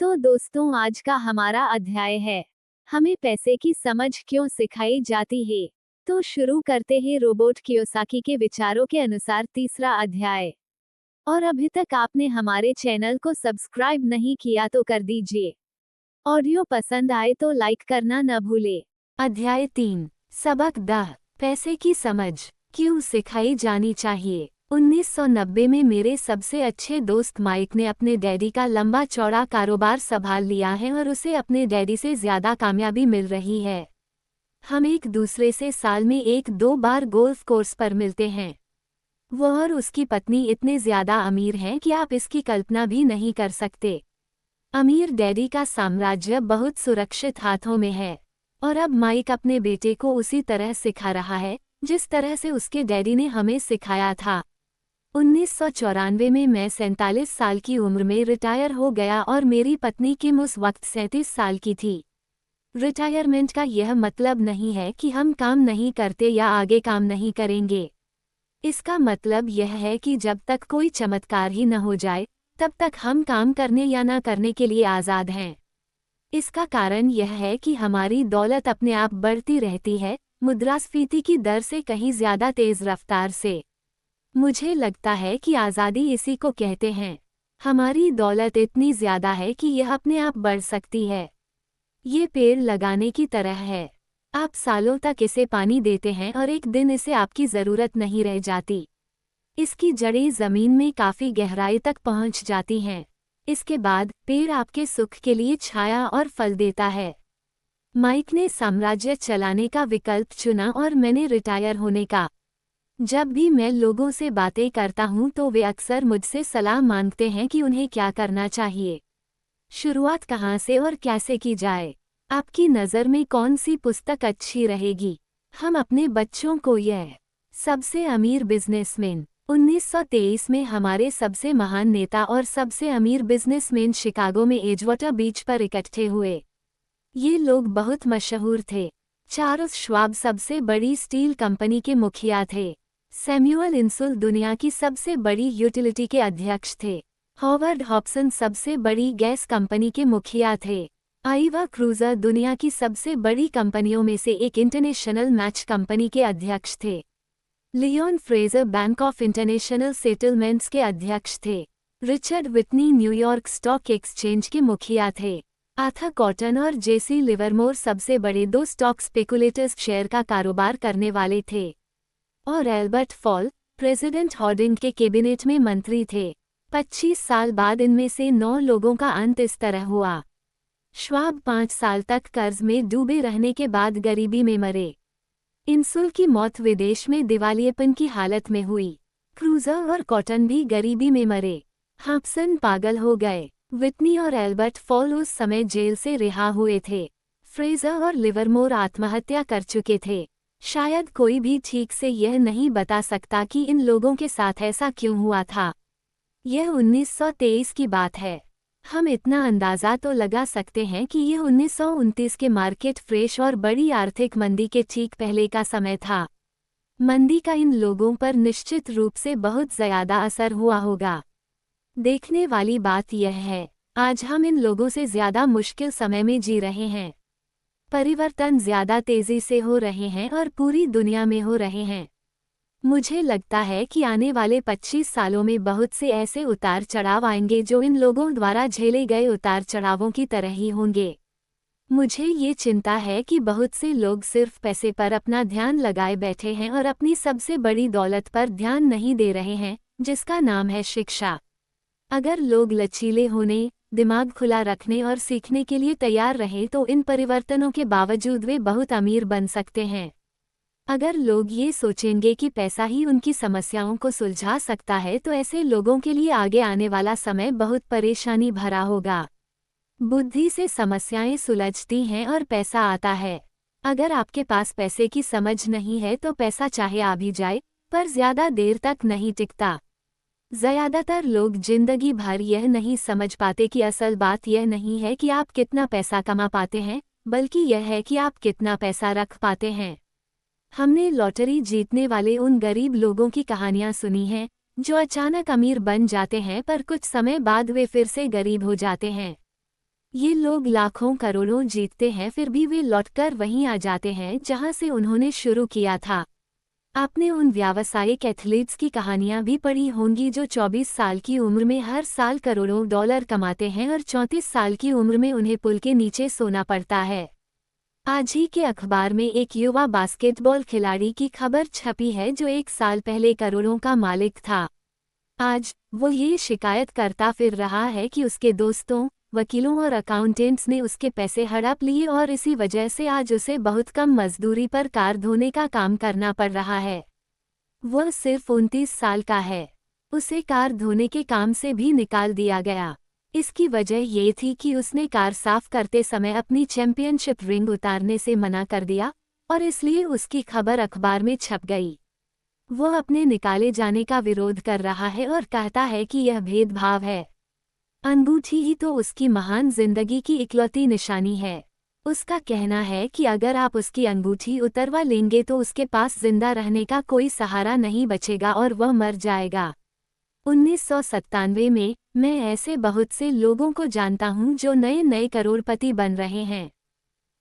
तो दोस्तों, आज का हमारा अध्याय है, हमें पैसे की समझ क्यों सिखाई जाती है। तो शुरू करते हैं रोबोट कियोसाकी के विचारों के अनुसार तीसरा अध्याय। और अभी तक आपने हमारे चैनल को सब्सक्राइब नहीं किया तो कर दीजिए। ऑडियो पसंद आए तो लाइक करना न भूले। अध्याय 3 सबक 10 पैसे की समझ क्यों सिखाई जानी चाहिए। 1990 में मेरे सबसे अच्छे दोस्त माइक ने अपने डैडी का लंबा चौड़ा कारोबार संभाल लिया है और उसे अपने डैडी से ज्यादा कामयाबी मिल रही है। हम एक दूसरे से साल में 1-2 बार गोल्फ कोर्स पर मिलते हैं। वह और उसकी पत्नी इतने ज्यादा अमीर हैं कि आप इसकी कल्पना भी नहीं कर सकते। अमीर डैडी का साम्राज्य बहुत सुरक्षित हाथों में है और अब माइक अपने बेटे को उसी तरह सिखा रहा है जिस तरह से उसके डैडी ने हमें सिखाया था। 1994 में मैं 47 साल की उम्र में रिटायर हो गया और मेरी पत्नी किम उस वक्त 37 साल की थी। रिटायरमेंट का यह मतलब नहीं है कि हम काम नहीं करते या आगे काम नहीं करेंगे। इसका मतलब यह है कि जब तक कोई चमत्कार ही न हो जाए तब तक हम काम करने या न करने के लिए आज़ाद हैं। इसका कारण यह है कि हमारी दौलत अपने आप बढ़ती रहती है, मुद्रास्फीति की दर से कहीं ज्यादा तेज रफ्तार से। मुझे लगता है कि आज़ादी इसी को कहते हैं। हमारी दौलत इतनी ज्यादा है कि यह अपने आप बढ़ सकती है। ये पेड़ लगाने की तरह है। आप सालों तक इसे पानी देते हैं और एक दिन इसे आपकी ज़रूरत नहीं रह जाती। इसकी जड़ें ज़मीन में काफ़ी गहराई तक पहुंच जाती हैं। इसके बाद पेड़ आपके सुख के लिए छाया और फल देता है। माइक ने साम्राज्य चलाने का विकल्प चुना और मैंने रिटायर होने का। जब भी मैं लोगों से बातें करता हूं तो वे अक्सर मुझसे सलाह मांगते हैं कि उन्हें क्या करना चाहिए, शुरुआत कहां से और कैसे की जाए। आपकी नज़र में कौन सी पुस्तक अच्छी रहेगी? हम अपने बच्चों को यह सबसे अमीर बिजनेसमैन 1923 में हमारे सबसे महान नेता और सबसे अमीर बिजनेसमैन शिकागो में एजवाटर बीच पर इकट्ठे हुए। ये लोग बहुत मशहूर थे। चार्ल्स श्वाब सबसे बड़ी स्टील कंपनी के मुखिया थे। सैमुअल इंसुल दुनिया की सबसे बड़ी यूटिलिटी के अध्यक्ष थे। हॉवर्ड हॉब्सन सबसे बड़ी गैस कंपनी के मुखिया थे। आइवा क्रूजर दुनिया की सबसे बड़ी कंपनियों में से एक इंटरनेशनल मैच कंपनी के अध्यक्ष थे। Leon Fraser Bank of International Settlements के अध्यक्ष थे। Richard Whitney New York Stock Exchange के मुखिया थे। आर्थर कॉटन और जेसी लिवरमोर सबसे बड़े 2 स्टॉक स्पेकुलेटर्स शेयर का कारोबार करने वाले थे। और एल्बर्ट फॉल प्रेसिडेंट हॉर्डिंग के कैबिनेट में मंत्री थे। 25 साल बाद इनमें से 9 लोगों का अंत इस तरह हुआ। श्वाब 5 साल तक कर्ज में डूबे रहने के बाद गरीबी में मरे। इंसुल की मौत विदेश में दिवालियेपन की हालत में हुई। क्रूजर और कॉटन भी गरीबी में मरे। हॉब्सन पागल हो गए। विटनी और एल्बर्ट फॉल उस समय जेल से रिहा हुए थे। फ्रेजर और लिवरमोर आत्महत्या कर चुके थे। शायद कोई भी ठीक से यह नहीं बता सकता कि इन लोगों के साथ ऐसा क्यों हुआ था। यह 1923 की बात है। हम इतना अंदाज़ा तो लगा सकते हैं कि यह 1929 के मार्केट फ्रेश और बड़ी आर्थिक मंदी के ठीक पहले का समय था। मंदी का इन लोगों पर निश्चित रूप से बहुत ज़्यादा असर हुआ होगा। देखने वाली बात यह है, आज हम इन लोगों से ज़्यादा मुश्किल समय में जी रहे हैं। परिवर्तन ज़्यादा तेज़ी से हो रहे हैं और पूरी दुनिया में हो रहे हैं। मुझे लगता है कि आने वाले 25 सालों में बहुत से ऐसे उतार चढ़ाव आएंगे जो इन लोगों द्वारा झेले गए उतार चढ़ावों की तरह ही होंगे। मुझे ये चिंता है कि बहुत से लोग सिर्फ पैसे पर अपना ध्यान लगाए बैठे हैं और अपनी सबसे बड़ी दौलत पर ध्यान नहीं दे रहे हैं, जिसका नाम है शिक्षा। अगर लोग लचीले होने, दिमाग खुला रखने और सीखने के लिए तैयार रहें तो इन परिवर्तनों के बावजूद वे बहुत अमीर बन सकते हैं। अगर लोग ये सोचेंगे कि पैसा ही उनकी समस्याओं को सुलझा सकता है तो ऐसे लोगों के लिए आगे आने वाला समय बहुत परेशानी भरा होगा। बुद्धि से समस्याएं सुलझती हैं और पैसा आता है। अगर आपके पास पैसे की समझ नहीं है तो पैसा चाहे आ भी जाए, पर ज्यादा देर तक नहीं टिकता। ज़्यादातर लोग जिंदगी भर यह नहीं समझ पाते कि असल बात यह नहीं है कि आप कितना पैसा कमा पाते हैं, बल्कि यह है कि आप कितना पैसा रख पाते हैं। हमने लॉटरी जीतने वाले उन गरीब लोगों की कहानियां सुनी हैं, जो अचानक अमीर बन जाते हैं पर कुछ समय बाद वे फिर से गरीब हो जाते हैं। ये लोग लाखों करोड़ों जीतते हैं, फिर भी वे लौटकर वहीं आ जाते हैं जहां से उन्होंने शुरू किया था। आपने उन व्यावसायिक एथलीट्स की कहानियां भी पढ़ी होंगी जो 24 साल की उम्र में हर साल करोड़ों डॉलर कमाते हैं और 34 साल की उम्र में उन्हें पुल के नीचे सोना पड़ता है। आज ही के अखबार में एक युवा बास्केटबॉल खिलाड़ी की खबर छपी है जो 1 साल पहले करोड़ों का मालिक था। आज वो ये शिकायत करता फिर रहा है कि उसके दोस्तों, वकीलों और अकाउंटेंट्स ने उसके पैसे हड़प लिए और इसी वजह से आज उसे बहुत कम मजदूरी पर कार धोने का काम करना पड़ रहा है। वह सिर्फ 29 साल का है। उसे कार धोने के काम से भी निकाल दिया गया। इसकी वजह ये थी कि उसने कार साफ करते समय अपनी चैंपियनशिप रिंग उतारने से मना कर दिया और इसलिए उसकी खबर अखबार में छप गई। वह अपने निकाले जाने का विरोध कर रहा है और कहता है कि यह भेदभाव है। अंगूठी ही तो उसकी महान जिंदगी की इकलौती निशानी है। उसका कहना है कि अगर आप उसकी अंगूठी उतरवा लेंगे तो उसके पास जिंदा रहने का कोई सहारा नहीं बचेगा और वह मर जाएगा। 1997 में मैं ऐसे बहुत से लोगों को जानता हूं जो नए नए करोड़पति बन रहे हैं।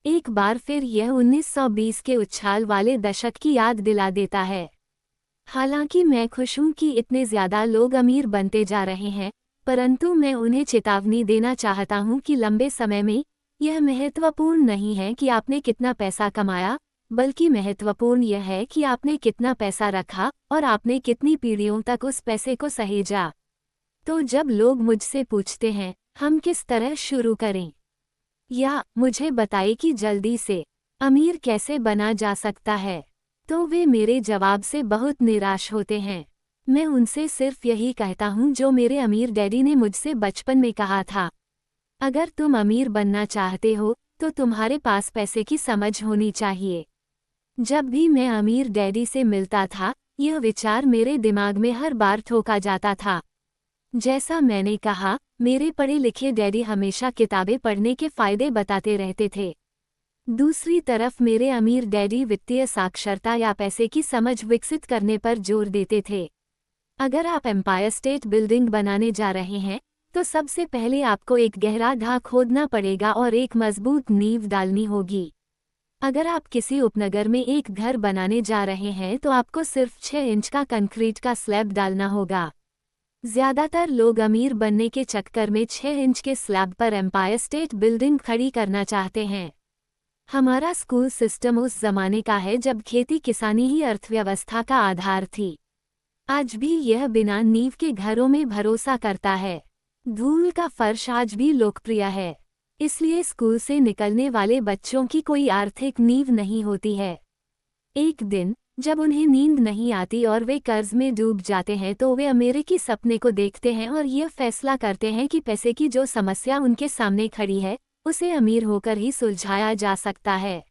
एक बार फिर यह 1920 के उछाल वाले दशक की याद दिला देता है। हालांकि मैं खुश हूं कि इतने ज्यादा लोग अमीर बनते जा रहे हैं, परंतु मैं उन्हें चेतावनी देना चाहता हूं कि लंबे समय में यह महत्वपूर्ण नहीं है कि आपने कितना पैसा कमाया, बल्कि महत्वपूर्ण यह है कि आपने कितना पैसा रखा और आपने कितनी पीढ़ियों तक उस पैसे को सहेजा। तो जब लोग मुझसे पूछते हैं हम किस तरह शुरू करें या मुझे बताइए कि जल्दी से अमीर कैसे बना जा सकता है, तो वे मेरे जवाब से बहुत निराश होते हैं। मैं उनसे सिर्फ यही कहता हूँ जो मेरे अमीर डैडी ने मुझसे बचपन में कहा था, अगर तुम अमीर बनना चाहते हो तो तुम्हारे पास पैसे की समझ होनी चाहिए। जब भी मैं अमीर डैडी से मिलता था, यह विचार मेरे दिमाग में हर बार ठोका जाता था। जैसा मैंने कहा, मेरे पढ़े लिखे डैडी हमेशा किताबें पढ़ने के फायदे बताते रहते थे। दूसरी तरफ मेरे अमीर डैडी वित्तीय साक्षरता या पैसे की समझ विकसित करने पर जोर देते थे। अगर आप एम्पायर स्टेट बिल्डिंग बनाने जा रहे हैं तो सबसे पहले आपको एक गहरा ढाक खोदना पड़ेगा और एक मजबूत नींव डालनी होगी। अगर आप किसी उपनगर में एक घर बनाने जा रहे हैं तो आपको सिर्फ 6 इंच का कंक्रीट का स्लैब डालना होगा। ज्यादातर लोग अमीर बनने के चक्कर में 6 इंच के स्लैब पर एम्पायर स्टेट बिल्डिंग खड़ी करना चाहते हैं। हमारा स्कूल सिस्टम उस जमाने का है जब खेती किसानी ही अर्थव्यवस्था का आधार थी। आज भी यह बिना नींव के घरों में भरोसा करता है। धूल का फर्श आज भी लोकप्रिय है, इसलिए स्कूल से निकलने वाले बच्चों की कोई आर्थिक नींव नहीं होती है। एक दिन जब उन्हें नींद नहीं आती और वे कर्ज में डूब जाते हैं तो वे अमेरिकी सपने को देखते हैं और यह फैसला करते हैं कि पैसे की जो समस्या उनके सामने खड़ी है उसे अमीर होकर ही सुलझाया जा सकता है।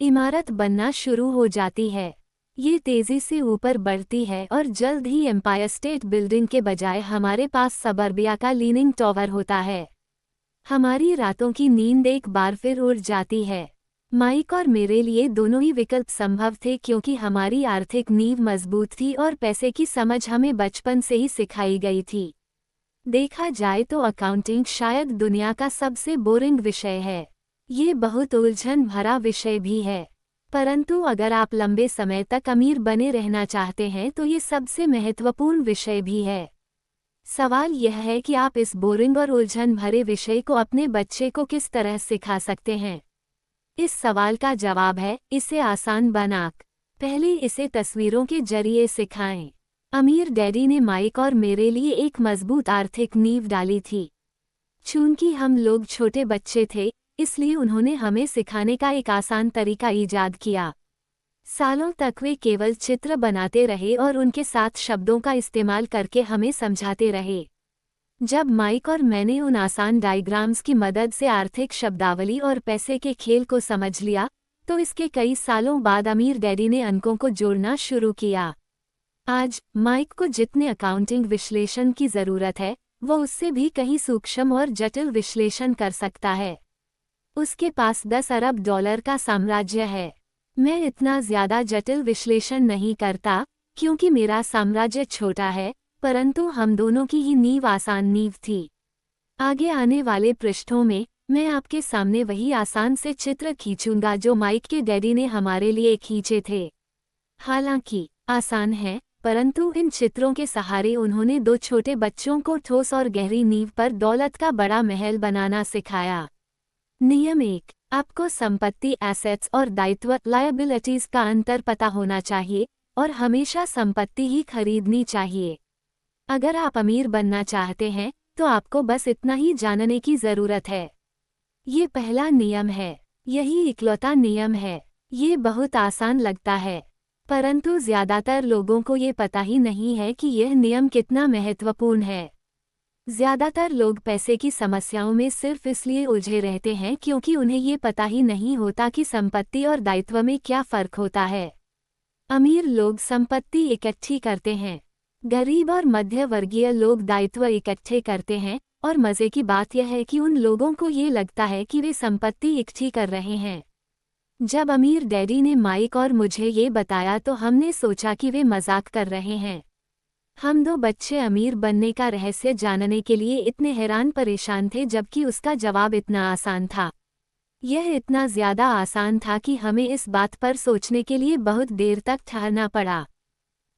इमारत बनना शुरू हो जाती है। ये तेजी से ऊपर बढ़ती है और जल्द ही एम्पायर स्टेट बिल्डिंग के बजाय हमारे पास सबर्बिया का लीनिंग टॉवर होता है। हमारी रातों की नींद एक बार फिर उड़ जाती है। माइक और मेरे लिए दोनों ही विकल्प संभव थे क्योंकि हमारी आर्थिक नींव मजबूत थी और पैसे की समझ हमें बचपन से ही सिखाई गई थी। देखा जाए तो अकाउंटिंग शायद दुनिया का सबसे बोरिंग विषय है। ये बहुत उलझन भरा विषय भी है, परंतु अगर आप लंबे समय तक अमीर बने रहना चाहते हैं तो ये सबसे महत्वपूर्ण विषय भी है। सवाल यह है कि आप इस बोरिंग और उलझन भरे विषय को अपने बच्चे को किस तरह सिखा सकते हैं। इस सवाल का जवाब है, इसे आसान बनाकर पहले इसे तस्वीरों के जरिए सिखाएं। अमीर डैडी ने माइक और मेरे लिए एक मजबूत आर्थिक नींव डाली थी। चूंकि हम लोग छोटे बच्चे थे, इसलिए उन्होंने हमें सिखाने का एक आसान तरीका ईजाद किया। सालों तक वे केवल चित्र बनाते रहे और उनके साथ शब्दों का इस्तेमाल करके हमें समझाते रहे। जब माइक और मैंने उन आसान डायग्राम्स की मदद से आर्थिक शब्दावली और पैसे के खेल को समझ लिया, तो इसके कई सालों बाद अमीर डैडी ने अंकों को जोड़ना शुरू किया। आज माइक को जितने अकाउंटिंग विश्लेषण की ज़रूरत है, वो उससे भी कहीं सूक्ष्म और जटिल विश्लेषण कर सकता है। उसके पास 10 अरब डॉलर का साम्राज्य है। मैं इतना ज़्यादा जटिल विश्लेषण नहीं करता क्योंकि मेरा साम्राज्य छोटा है, परंतु हम दोनों की ही नींव आसान नींव थी। आगे आने वाले पृष्ठों में मैं आपके सामने वही आसान से चित्र खींचूंगा जो माइक के डैडी ने हमारे लिए खींचे थे। हालांकि आसान है, परंतु इन चित्रों के सहारे उन्होंने दो छोटे बच्चों को ठोस और गहरी नींव पर दौलत का बड़ा महल बनाना सिखाया। नियम 1, आपको संपत्ति एसेट्स और दायित्व लायबिलिटीज का अंतर पता होना चाहिए और हमेशा संपत्ति ही खरीदनी चाहिए। अगर आप अमीर बनना चाहते हैं तो आपको बस इतना ही जानने की जरूरत है। ये पहला नियम है, यही इकलौता नियम है। ये बहुत आसान लगता है, परंतु ज्यादातर लोगों को ये पता ही नहीं है कि यह नियम कितना महत्वपूर्ण है। ज्यादातर लोग पैसे की समस्याओं में सिर्फ इसलिए उलझे रहते हैं क्योंकि उन्हें ये पता ही नहीं होता कि संपत्ति और दायित्व में क्या फर्क होता है। अमीर लोग संपत्ति इकट्ठी करते हैं, गरीब और मध्य वर्गीय लोग दायित्व इकट्ठे करते हैं, और मजे की बात यह है कि उन लोगों को ये लगता है कि वे संपत्ति इकट्ठी कर रहे हैं। जब अमीर डैडी ने माइक और मुझे ये बताया तो हमने सोचा कि वे मजाक कर रहे हैं। हम दो बच्चे अमीर बनने का रहस्य जानने के लिए इतने हैरान परेशान थे जबकि उसका जवाब इतना आसान था। यह इतना ज्यादा आसान था कि हमें इस बात पर सोचने के लिए बहुत देर तक ठहरना पड़ा।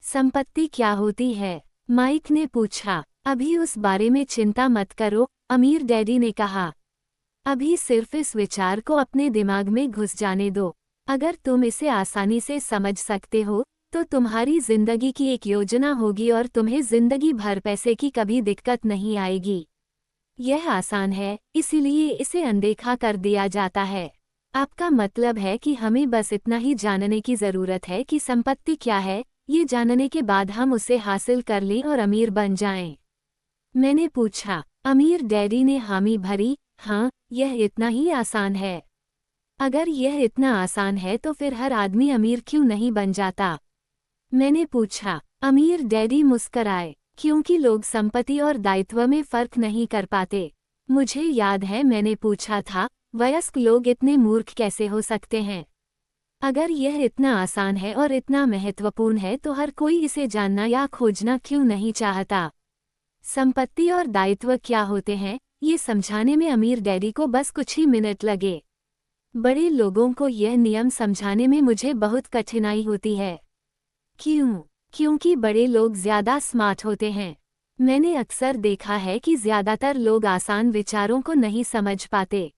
संपत्ति क्या होती है? माइक ने पूछा। अभी उस बारे में चिंता मत करो, अमीर डैडी ने कहा। अभी सिर्फ इस विचार को अपने दिमाग में घुस जाने दो। अगर तुम इसे आसानी से समझ सकते हो तो तुम्हारी जिंदगी की एक योजना होगी और तुम्हें जिंदगी भर पैसे की कभी दिक्कत नहीं आएगी। यह आसान है, इसीलिए इसे अनदेखा कर दिया जाता है। आपका मतलब है कि हमें बस इतना ही जानने की जरूरत है कि संपत्ति क्या है, ये जानने के बाद हम उसे हासिल कर लें और अमीर बन जाएं। मैंने पूछा। अमीर डैडी ने हामी भरी, हाँ, यह इतना ही आसान है। अगर यह इतना आसान है तो फिर हर आदमी अमीर क्यों नहीं बन जाता? मैंने पूछा। अमीर डैडी मुस्कराए, क्योंकि लोग संपत्ति और दायित्व में फर्क नहीं कर पाते। मुझे याद है मैंने पूछा था, वयस्क लोग इतने मूर्ख कैसे हो सकते हैं? अगर यह इतना आसान है और इतना महत्वपूर्ण है तो हर कोई इसे जानना या खोजना क्यों नहीं चाहता? संपत्ति और दायित्व क्या होते हैं, ये समझाने में अमीर डैडी को बस कुछ ही मिनट लगे। बड़े लोगों को यह नियम समझाने में मुझे बहुत कठिनाई होती है। क्यों? क्योंकि बड़े लोग ज्यादा स्मार्ट होते हैं। मैंने अक्सर देखा है कि ज्यादातर लोग आसान विचारों को नहीं समझ पाते।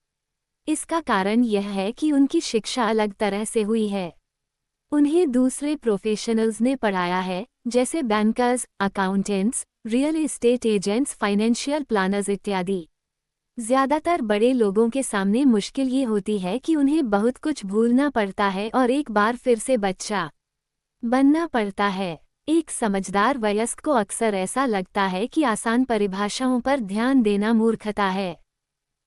इसका कारण यह है कि उनकी शिक्षा अलग तरह से हुई है। उन्हें दूसरे प्रोफेशनल्स ने पढ़ाया है, जैसे bankers, accountants, real estate agents, financial planners इत्यादि। ज्यादातर बड़े लोगों के सामने मुश्किल ये होती है कि उन्हें बहुत कुछ भूलना पड़ता है और एक बार फिर से बच्चा बनना पड़ता है। एक समझदार वयस्क को अक्सर ऐसा लगता है कि आसान परिभाषाओं पर ध्यान देना मूर्खता है।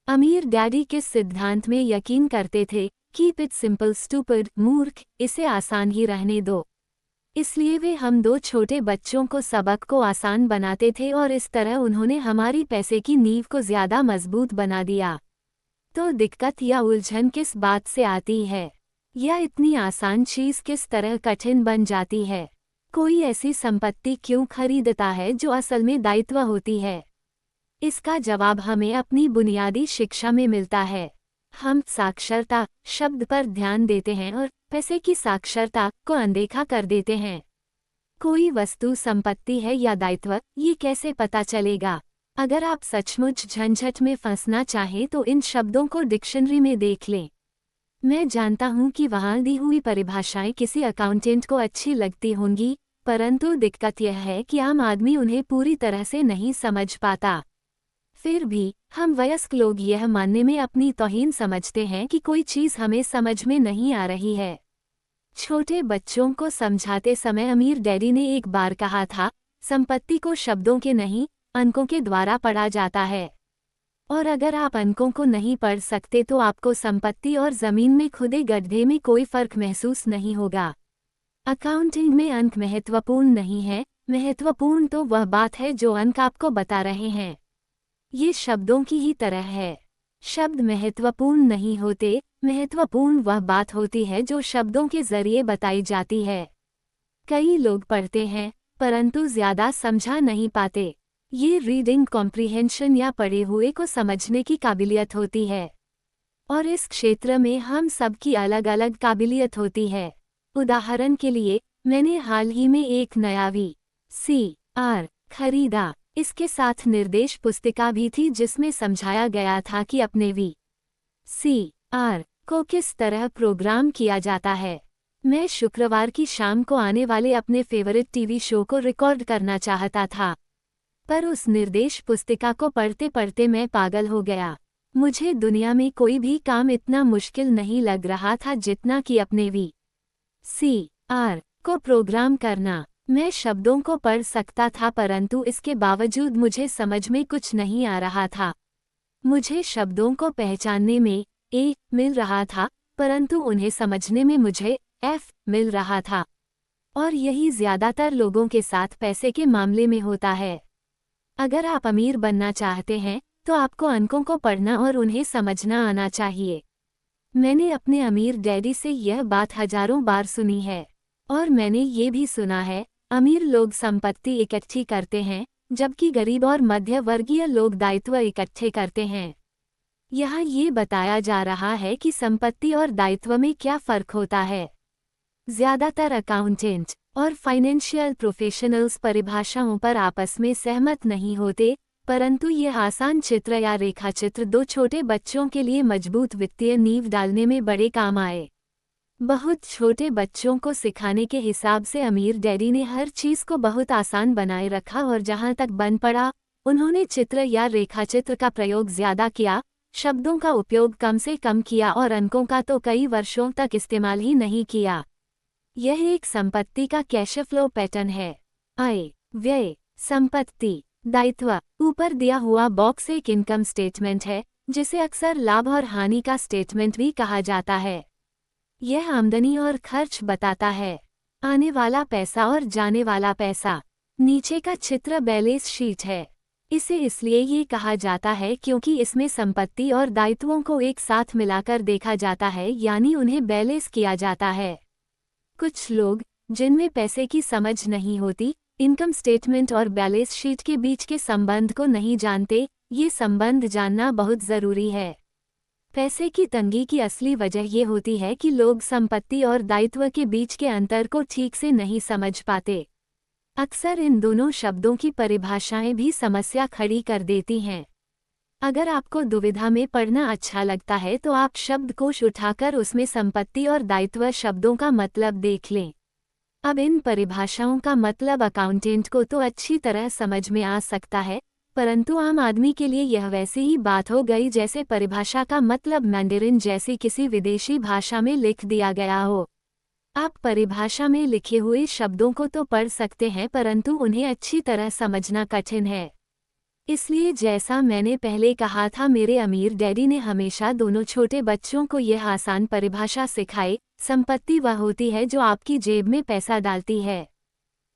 अमीर डैडी किस सिद्धांत में यकीन करते थे? कीप इट सिंपल स्टूपिड, मूर्ख, इसे आसान ही रहने दो। इसलिए वे हम दो छोटे बच्चों को सबक को आसान बनाते थे और इस तरह उन्होंने हमारी पैसे की नींव को ज्यादा मजबूत बना दिया। तो दिक्कत या उलझन किस बात से आती है? या इतनी आसान चीज किस तरह कठिन बन जाती है? कोई ऐसी संपत्ति क्यों खरीदता है जो असल में दायित्व होती है? इसका जवाब हमें अपनी बुनियादी शिक्षा में मिलता है। हम साक्षरता शब्द पर ध्यान देते हैं और पैसे की साक्षरता को अनदेखा कर देते हैं। कोई वस्तु संपत्ति है या दायित्व, ये कैसे पता चलेगा? अगर आप सचमुच झंझट में फंसना चाहें तो इन शब्दों को डिक्शनरी में देख लें। मैं जानता हूं कि वहां दी हुई परिभाषाएं किसी अकाउंटेंट को अच्छी लगती होंगी, परंतु दिक्कत यह है कि आम आदमी उन्हें पूरी तरह से नहीं समझ पाता। फिर भी हम वयस्क लोग यह मानने में अपनी तौहीन समझते हैं कि कोई चीज़ हमें समझ में नहीं आ रही है। छोटे बच्चों को समझाते समय अमीर डैडी ने एक बार कहा था, संपत्ति को शब्दों के नहीं, अंकों के द्वारा पढ़ा जाता है। और अगर आप अंकों को नहीं पढ़ सकते तो आपको संपत्ति और जमीन में खुदे गड्ढे में कोई फर्क महसूस नहीं होगा। अकाउंटिंग में अंक महत्वपूर्ण नहीं है, महत्वपूर्ण तो वह बात है जो अंक आपको बता रहे हैं। ये शब्दों की ही तरह है। शब्द महत्वपूर्ण नहीं होते, महत्वपूर्ण वह बात होती है जो शब्दों के जरिए बताई जाती है। कई लोग पढ़ते हैं, परंतु ज्यादा समझा नहीं पाते। ये रीडिंग कॉम्प्रिहेंशन या पढ़े हुए को समझने की काबिलियत होती है, और इस क्षेत्र में हम सबकी अलग अलग काबिलियत होती है। उदाहरण के लिए, मैंने हाल ही में एक नया VCR खरीदा। इसके साथ निर्देश पुस्तिका भी थी जिसमें समझाया गया था कि अपने VCR को किस तरह प्रोग्राम किया जाता है। मैं शुक्रवार की शाम को आने वाले अपने फेवरेट टीवी शो को रिकॉर्ड करना चाहता था, पर उस निर्देश पुस्तिका को पढ़ते पढ़ते मैं पागल हो गया। मुझे दुनिया में कोई भी काम इतना मुश्किल नहीं लग रहा था जितना कि अपने VCR को प्रोग्राम करना। मैं शब्दों को पढ़ सकता था, परंतु इसके बावजूद मुझे समझ में कुछ नहीं आ रहा था। मुझे शब्दों को पहचानने में A मिल रहा था, परंतु उन्हें समझने में मुझे F मिल रहा था। और यही ज़्यादातर लोगों के साथ पैसे के मामले में होता है। अगर आप अमीर बनना चाहते हैं तो आपको अंकों को पढ़ना और उन्हें समझना आना चाहिए। मैंने अपने अमीर डैडी से यह बात हजारों बार सुनी है, और मैंने ये भी सुना है, अमीर लोग संपत्ति इकट्ठी करते हैं, जबकि गरीब और मध्य वर्गीय लोग दायित्व इकट्ठे करते हैं। यहाँ ये बताया जा रहा है कि संपत्ति और दायित्व में क्या फ़र्क होता है। ज़्यादातर अकाउंटेंट और फाइनेंशियल प्रोफेशनल्स परिभाषाओं पर आपस में सहमत नहीं होते, परंतु यह आसान चित्र या रेखाचित्र दो छोटे बच्चों के लिए मजबूत वित्तीय नींव डालने में बड़े काम आए। बहुत छोटे बच्चों को सिखाने के हिसाब से अमीर डैडी ने हर चीज़ को बहुत आसान बनाए रखा, और जहाँ तक बन पड़ा, उन्होंने चित्र या रेखाचित्र का प्रयोग ज़्यादा किया, शब्दों का उपयोग कम से कम किया और अंकों का तो कई वर्षों तक इस्तेमाल ही नहीं किया। यह एक संपत्ति का कैश फ्लो पैटर्न है। आय, व्यय, संपत्ति, दायित्व। ऊपर दिया हुआ बॉक्स एक इनकम स्टेटमेंट है, जिसे अक्सर लाभ और हानि का स्टेटमेंट भी कहा जाता है। यह आमदनी और खर्च बताता है, आने वाला पैसा और जाने वाला पैसा। नीचे का चित्र बैलेंस शीट है। इसे इसलिए ये कहा जाता है क्योंकि इसमें संपत्ति और दायित्वों को एक साथ मिलाकर देखा जाता है, यानी उन्हें बैलेंस किया जाता है। कुछ लोग, जिनमें पैसे की समझ नहीं होती, इनकम स्टेटमेंट और बैलेंस शीट के बीच के संबंध को नहीं जानते। ये संबंध जानना बहुत ज़रूरी है। पैसे की तंगी की असली वजह ये होती है कि लोग संपत्ति और दायित्व के बीच के अंतर को ठीक से नहीं समझ पाते। अक्सर इन दोनों शब्दों की परिभाषाएं भी समस्या खड़ी कर देती हैं। अगर आपको दुविधा में पढ़ना अच्छा लगता है तो आप शब्दकोश उठाकर उसमें संपत्ति और दायित्व शब्दों का मतलब देख लें। अब इन परिभाषाओं का मतलब अकाउंटेंट को तो अच्छी तरह समझ में आ सकता है, परंतु आम आदमी के लिए यह वैसी ही बात हो गई जैसे परिभाषा का मतलब मैंडरिन जैसी किसी विदेशी भाषा में लिख दिया गया हो। आप परिभाषा में लिखे हुए शब्दों को तो पढ़ सकते हैं, परंतु उन्हें अच्छी तरह समझना कठिन है। इसलिए जैसा मैंने पहले कहा था, मेरे अमीर डैडी ने हमेशा दोनों छोटे बच्चों को यह आसान परिभाषा सिखाई। संपत्ति वह होती है जो आपकी जेब में पैसा डालती है।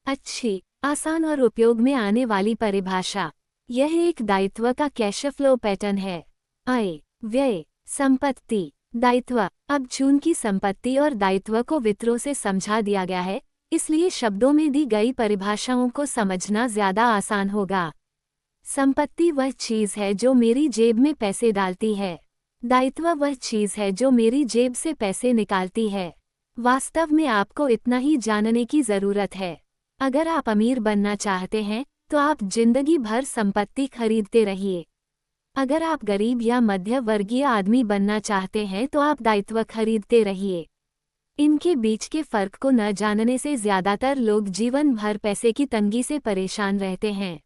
अच्छी, आसान और उपयोग में आने वाली परिभाषा। यह एक दायित्व का कैश फ्लो पैटर्न है। आय, व्यय, संपत्ति, दायित्व। अब चूंकि संपत्ति और दायित्व को वित्रों से समझा दिया गया है, इसलिए शब्दों में दी गई परिभाषाओं को समझना ज्यादा आसान होगा। संपत्ति वह चीज है जो मेरी जेब में पैसे डालती है। दायित्व वह चीज है जो मेरी जेब से पैसे निकालती है। वास्तव में आपको इतना ही जानने की जरूरत है। अगर आप अमीर बनना चाहते हैं तो आप जिंदगी भर संपत्ति खरीदते रहिए। अगर आप गरीब या मध्य वर्गीय आदमी बनना चाहते हैं तो आप दायित्व खरीदते रहिए। इनके बीच के फर्क को न जानने से ज्यादातर लोग जीवन भर पैसे की तंगी से परेशान रहते हैं।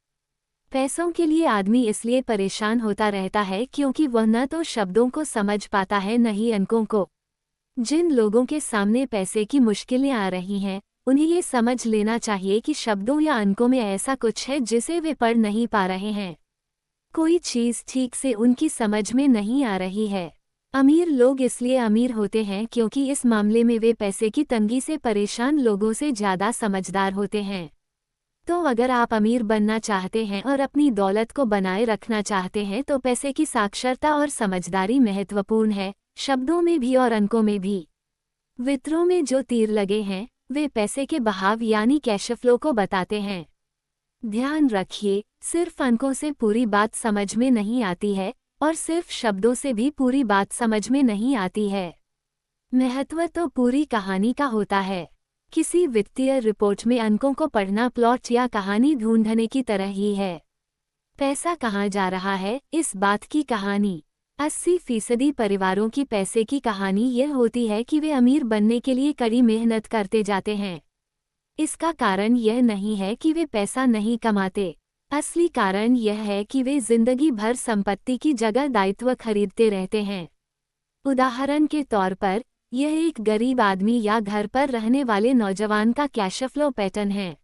पैसों के लिए आदमी इसलिए परेशान होता रहता है क्योंकि वह न तो शब्दों को समझ पाता है न ही अंकों को। जिन लोगों के सामने पैसे की मुश्किलें आ रही हैं, उन्हें ये समझ लेना चाहिए कि शब्दों या अंकों में ऐसा कुछ है जिसे वे पढ़ नहीं पा रहे हैं। कोई चीज़ ठीक से उनकी समझ में नहीं आ रही है। अमीर लोग इसलिए अमीर होते हैं क्योंकि इस मामले में वे पैसे की तंगी से परेशान लोगों से ज़्यादा समझदार होते हैं। तो अगर आप अमीर बनना चाहते हैं और अपनी दौलत को बनाए रखना चाहते हैं तो पैसे की साक्षरता और समझदारी महत्वपूर्ण है, शब्दों में भी और अंकों में भी। वित्रों में जो तीर लगे हैं वे पैसे के बहाव यानी कैश फ्लो को बताते हैं। ध्यान रखिए, सिर्फ अंकों से पूरी बात समझ में नहीं आती है और सिर्फ शब्दों से भी पूरी बात समझ में नहीं आती है। महत्व तो पूरी कहानी का होता है। किसी वित्तीय रिपोर्ट में अंकों को पढ़ना प्लॉट या कहानी ढूंढने की तरह ही है। पैसा कहाँ जा रहा है, इस बात की कहानी। 80% परिवारों की पैसे की कहानी यह होती है कि वे अमीर बनने के लिए कड़ी मेहनत करते जाते हैं। इसका कारण यह नहीं है कि वे पैसा नहीं कमाते। असली कारण यह है कि वे जिंदगी भर संपत्ति की जगह दायित्व खरीदते रहते हैं। उदाहरण के तौर पर, यह एक गरीब आदमी या घर पर रहने वाले नौजवान का कैश फ्लो पैटर्न है।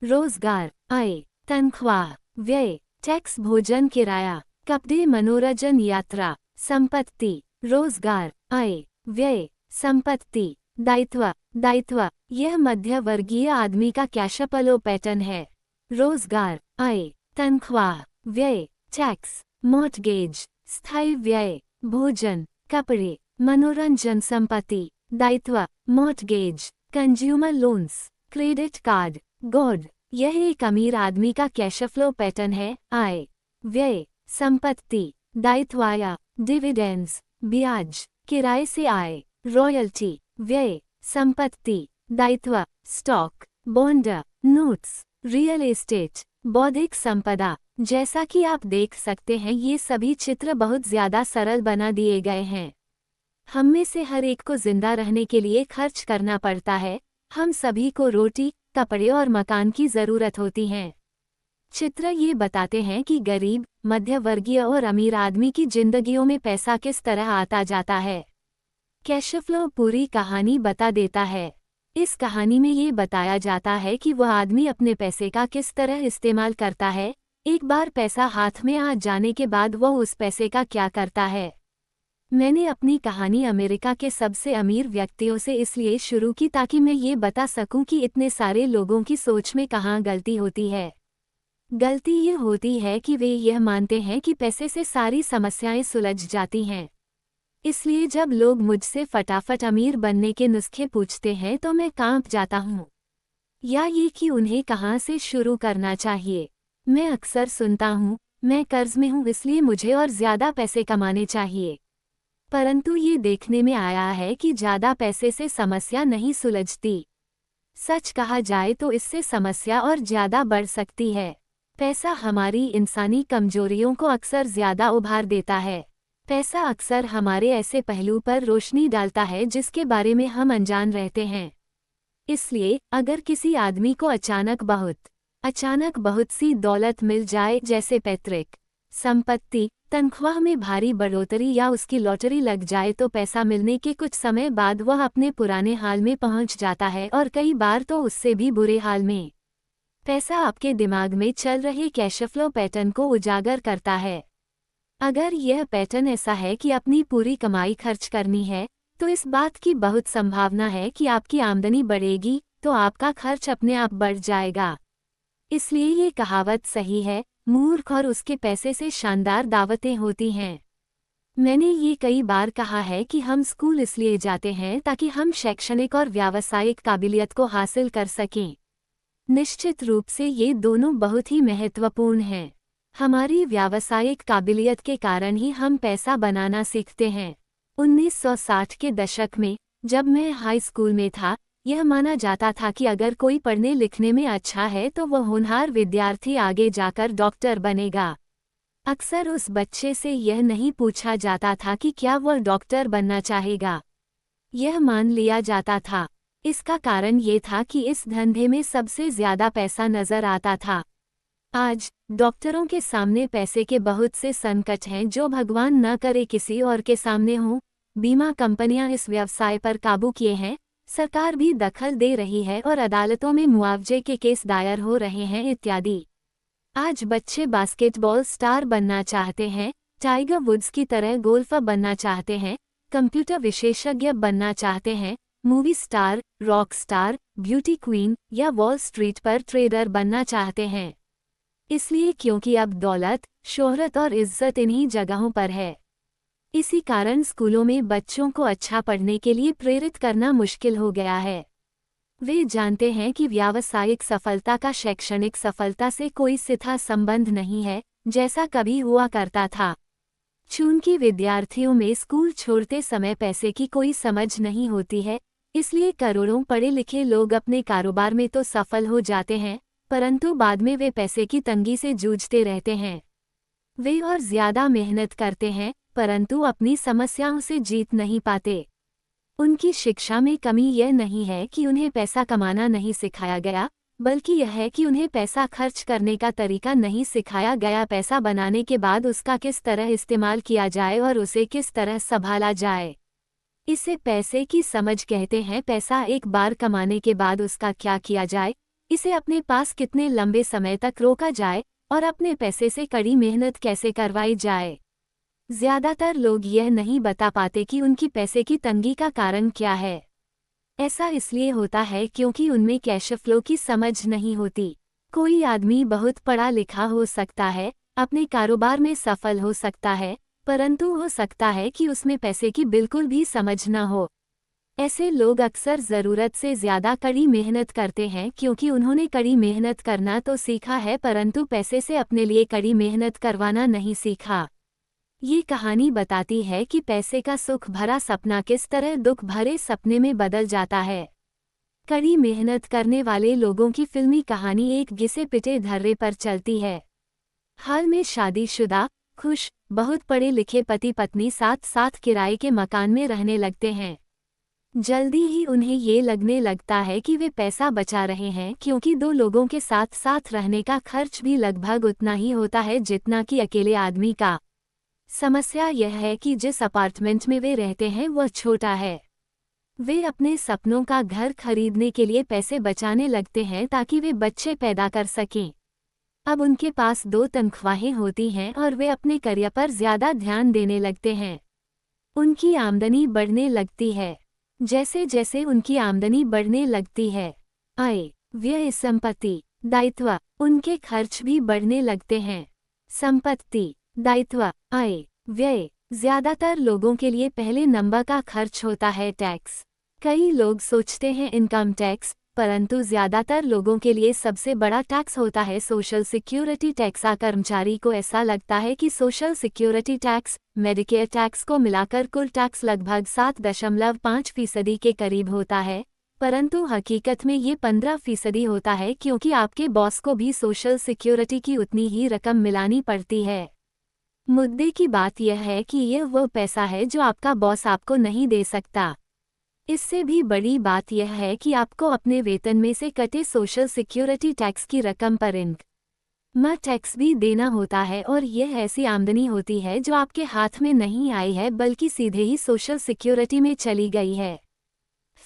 रोजगार, आय, तनख्वाह, व्यय, टैक्स, भोजन, किराया, कपड़े, मनोरंजन, यात्रा, संपत्ति। रोजगार, आय, व्यय, संपत्ति, दायित्व। यह मध्य वर्गीय आदमी का कैश फ्लो पैटर्न है। रोजगार, आय, तनख्वाह, व्यय, टैक्स, मॉर्टगेज, स्थायी व्यय, भोजन, कपड़े, मनोरंजन, संपत्ति, दायित्व, mortgage, consumer loans, credit card, God. यह एक अमीर आदमी का कैश फ्लो पैटर्न है। आय, व्यय, संपत्ति, दायित्व, आय, डिविडेंड्स, ब्याज, किराए से आय, रॉयल्टी, व्यय, संपत्ति, दायित्व, stock, bond, notes, real estate, बौद्धिक संपदा। जैसा कि आप देख सकते हैं, ये सभी चित्र बहुत ज्यादा सरल बना दिए गए हैं। हम में से हर एक को जिंदा रहने के लिए खर्च करना पड़ता है। हम सभी को रोटी, कपड़े और मकान की जरूरत होती है। चित्र ये बताते हैं कि गरीब, मध्य वर्गीय और अमीर आदमी की जिंदगियों में पैसा किस तरह आता जाता है। कैश फ्लो पूरी कहानी बता देता है। इस कहानी में ये बताया जाता है कि वह आदमी अपने पैसे का किस तरह इस्तेमाल करता है। एक बार पैसा हाथ में आ जाने के बाद वह उस पैसे का क्या करता है। मैंने अपनी कहानी अमेरिका के सबसे अमीर व्यक्तियों से इसलिए शुरू की ताकि मैं ये बता सकूं कि इतने सारे लोगों की सोच में कहाँ गलती होती है। गलती ये होती है कि वे यह मानते हैं कि पैसे से सारी समस्याएं सुलझ जाती हैं। इसलिए जब लोग मुझसे फटाफट अमीर बनने के नुस्खे पूछते हैं तो मैं कांप जाता हूँ। या ये कि उन्हें कहाँ से शुरू करना चाहिए। मैं अक्सर सुनता हूँ, मैं कर्ज में हूँ इसलिए मुझे और ज़्यादा पैसे कमाने चाहिए। परंतु ये देखने में आया है कि ज़्यादा पैसे से समस्या नहीं सुलझती। सच कहा जाए तो इससे समस्या और ज़्यादा बढ़ सकती है। पैसा हमारी इंसानी कमजोरियों को अक्सर ज़्यादा उभार देता है। पैसा अक्सर हमारे ऐसे पहलू पर रोशनी डालता है जिसके बारे में हम अनजान रहते हैं। इसलिए अगर किसी आदमी को अचानक बहुत सी दौलत मिल जाए, जैसे पैतृक संपत्ति, तनख्वाह में भारी बढ़ोतरी या उसकी लॉटरी लग जाए, तो पैसा मिलने के कुछ समय बाद वह अपने पुराने हाल में पहुंच जाता है और कई बार तो उससे भी बुरे हाल में। पैसा आपके दिमाग में चल रहे कैश फ्लो पैटर्न को उजागर करता है। अगर यह पैटर्न ऐसा है कि अपनी पूरी कमाई खर्च करनी है, तो इस बात की बहुत संभावना है कि आपकी आमदनी बढ़ेगी तो आपका खर्च अपने आप बढ़ जाएगा। इसलिए ये कहावत सही है, मूर्ख और उसके पैसे से शानदार दावतें होती हैं। मैंने ये कई बार कहा है कि हम स्कूल इसलिए जाते हैं ताकि हम शैक्षणिक और व्यावसायिक काबिलियत को हासिल कर सकें। निश्चित रूप से ये दोनों बहुत ही महत्वपूर्ण हैं। हमारी व्यावसायिक काबिलियत के कारण ही हम पैसा बनाना सीखते हैं। 1960 के दशक में जब मैं हाई स्कूल में था, यह माना जाता था कि अगर कोई पढ़ने लिखने में अच्छा है तो वह होनहार विद्यार्थी आगे जाकर डॉक्टर बनेगा। अक्सर उस बच्चे से यह नहीं पूछा जाता था कि क्या वह डॉक्टर बनना चाहेगा। यह मान लिया जाता था। इसका कारण ये था कि इस धंधे में सबसे ज्यादा पैसा नजर आता था। आज डॉक्टरों के सामने पैसे के बहुत से संकट हैं जो भगवान न करे किसी और के सामने हों। बीमा कंपनियां इस व्यवसाय पर काबू किए हैं, सरकार भी दखल दे रही है और अदालतों में मुआवजे के केस दायर हो रहे हैं इत्यादि। आज बच्चे बास्केटबॉल स्टार बनना चाहते हैं, टाइगर वुड्स की तरह गोल्फर बनना चाहते हैं, कंप्यूटर विशेषज्ञ बनना चाहते हैं, movie star, rock star, beauty queen या वॉल स्ट्रीट पर ट्रेडर बनना चाहते हैं। इसलिए क्योंकि अब दौलत, शोहरत और इज्जत इन्हीं जगहों पर है। इसी कारण स्कूलों में बच्चों को अच्छा पढ़ने के लिए प्रेरित करना मुश्किल हो गया है। वे जानते हैं कि व्यावसायिक सफलता का शैक्षणिक सफलता से कोई सीधा संबंध नहीं है, जैसा कभी हुआ करता था। चूंकि विद्यार्थियों में स्कूल छोड़ते समय पैसे की कोई समझ नहीं होती है, इसलिए करोड़ों पढ़े लिखे लोग अपने कारोबार में तो सफल हो जाते हैं, परंतु बाद में वे पैसे की तंगी से जूझते रहते हैं। वे और ज्यादा मेहनत करते हैं, परंतु अपनी समस्याओं से जीत नहीं पाते। उनकी शिक्षा में कमी यह नहीं है कि उन्हें पैसा कमाना नहीं सिखाया गया, बल्कि यह है कि उन्हें पैसा खर्च करने का तरीका नहीं सिखाया गया। पैसा बनाने के बाद उसका किस तरह इस्तेमाल किया जाए और उसे किस तरह संभाला जाए, इसे पैसे की समझ कहते हैं। पैसा एक बार कमाने के बाद उसका क्या किया जाए, इसे अपने पास कितने लंबे समय तक रोका जाए और अपने पैसे से कड़ी मेहनत कैसे करवाई जाए। ज्यादातर लोग यह नहीं बता पाते कि उनकी पैसे की तंगी का कारण क्या है। ऐसा इसलिए होता है क्योंकि उनमें कैश फ्लो की समझ नहीं होती। कोई आदमी बहुत पढ़ा लिखा हो सकता है, अपने कारोबार में सफल हो सकता है, परंतु हो सकता है कि उसमें पैसे की बिल्कुल भी समझ न हो। ऐसे लोग अक्सर ज़रूरत से ज़्यादा कड़ी मेहनत करते हैं क्योंकि उन्होंने कड़ी मेहनत करना तो सीखा है, परंतु पैसे से अपने लिए कड़ी मेहनत करवाना नहीं सीखा। ये कहानी बताती है कि पैसे का सुख भरा सपना किस तरह दुख भरे सपने में बदल जाता है। कड़ी मेहनत करने वाले लोगों की फिल्मी कहानी एक घिसे पिटे धर्रे पर चलती है। हाल में शादीशुदा, खुश, बहुत पढ़े लिखे पति पत्नी साथ साथ किराए के मकान में रहने लगते हैं। जल्दी ही उन्हें ये लगने लगता है कि वे पैसा बचा रहे हैं, क्योंकि दो लोगों के साथ साथ रहने का खर्च भी लगभग उतना ही होता है जितना कि अकेले आदमी का। समस्या यह है कि जिस अपार्टमेंट में वे रहते हैं वह छोटा है। वे अपने सपनों का घर खरीदने के लिए पैसे बचाने लगते हैं ताकि वे बच्चे पैदा कर सकें। अब उनके पास 2 तनख्वाहें होती हैं और वे अपने करियर पर ज्यादा ध्यान देने लगते हैं। उनकी आमदनी बढ़ने लगती है। जैसे जैसे उनकी आमदनी बढ़ने लगती है, आय, व्यय, संपत्ति, दायित्व, उनके खर्च भी बढ़ने लगते हैं। संपत्ति, दायित्व, आय, व्यय। ज्यादातर लोगों के लिए पहले नंबर का खर्च होता है टैक्स। कई लोग सोचते हैं इनकम टैक्स, परंतु ज्यादातर लोगों के लिए सबसे बड़ा टैक्स होता है सोशल सिक्योरिटी टैक्स। कर्मचारी को ऐसा लगता है कि social security tax, Medicare tax को मिलाकर कुल टैक्स लगभग 7.5% के करीब होता है, परंतु हकीकत में ये 15% होता है, क्योंकि आपके बॉस को भी सोशल सिक्योरिटी की उतनी ही रकम मिलानी पड़ती है। मुद्दे की बात यह है कि यह वो पैसा है जो आपका बॉस आपको नहीं दे सकता। इससे भी बड़ी बात यह है कि आपको अपने वेतन में से कटे सोशल सिक्योरिटी टैक्स की रकम पर इनकम टैक्स भी देना होता है, और यह ऐसी आमदनी होती है जो आपके हाथ में नहीं आई है बल्कि सीधे ही सोशल सिक्योरिटी में चली गई है।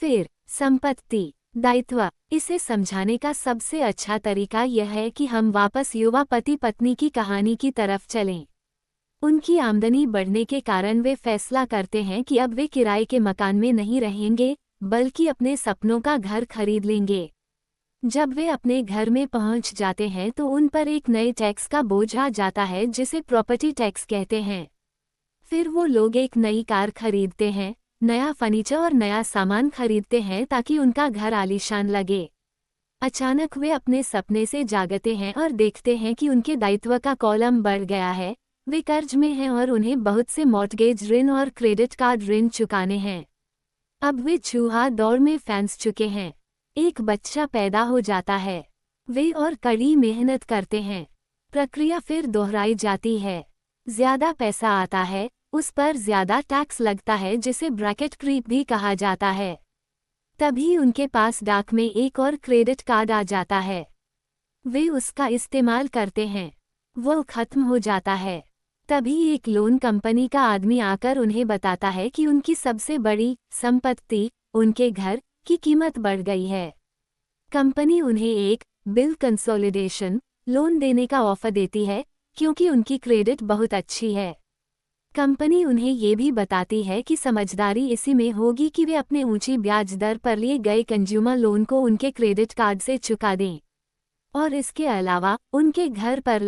फिर संपत्ति, दायित्व। इसे समझाने का सबसे अच्छा तरीका यह है कि हम वापस युवा पति पत्नी की कहानी की तरफ चलें। उनकी आमदनी बढ़ने के कारण वे फैसला करते हैं कि अब वे किराए के मकान में नहीं रहेंगे, बल्कि अपने सपनों का घर खरीद लेंगे। जब वे अपने घर में पहुंच जाते हैं तो उन पर एक नए टैक्स का बोझ आ जाता है, जिसे प्रॉपर्टी टैक्स कहते हैं। फिर वो लोग एक नई कार खरीदते हैं, नया फर्नीचर और नया सामान खरीदते हैं ताकि उनका घर आलीशान लगे। अचानक वे अपने सपने से जागते हैं और देखते हैं कि उनके दायित्व का कॉलम बढ़ गया है। वे कर्ज में हैं और उन्हें बहुत से मॉर्टगेज ऋण और क्रेडिट कार्ड ऋण चुकाने हैं। अब वे चूहा दौड़ में फंस चुके हैं। एक बच्चा पैदा हो जाता है। वे और कड़ी मेहनत करते हैं। प्रक्रिया फिर दोहराई जाती है। ज्यादा पैसा आता है, उस पर ज्यादा टैक्स लगता है, जिसे ब्रैकेट क्रीप भी कहा जाता है। तभी उनके पास डाक में एक और क्रेडिट कार्ड आ जाता है। वे उसका इस्तेमाल करते हैं। वो खत्म हो जाता है। तभी एक लोन कंपनी का आदमी आकर उन्हें बताता है कि उनकी सबसे बड़ी संपत्ति, उनके घर की कीमत बढ़ गई है। कंपनी उन्हें एक बिल कंसोलिडेशन लोन देने का ऑफर देती है, क्योंकि उनकी क्रेडिट बहुत अच्छी है। कंपनी उन्हें ये भी बताती है कि समझदारी इसी में होगी कि वे अपने ऊंची ब्याज दर पर लिए गए कंज्यूमर लोन को उनके क्रेडिट कार्ड से चुका दें, और इसके अलावा उनके घर पर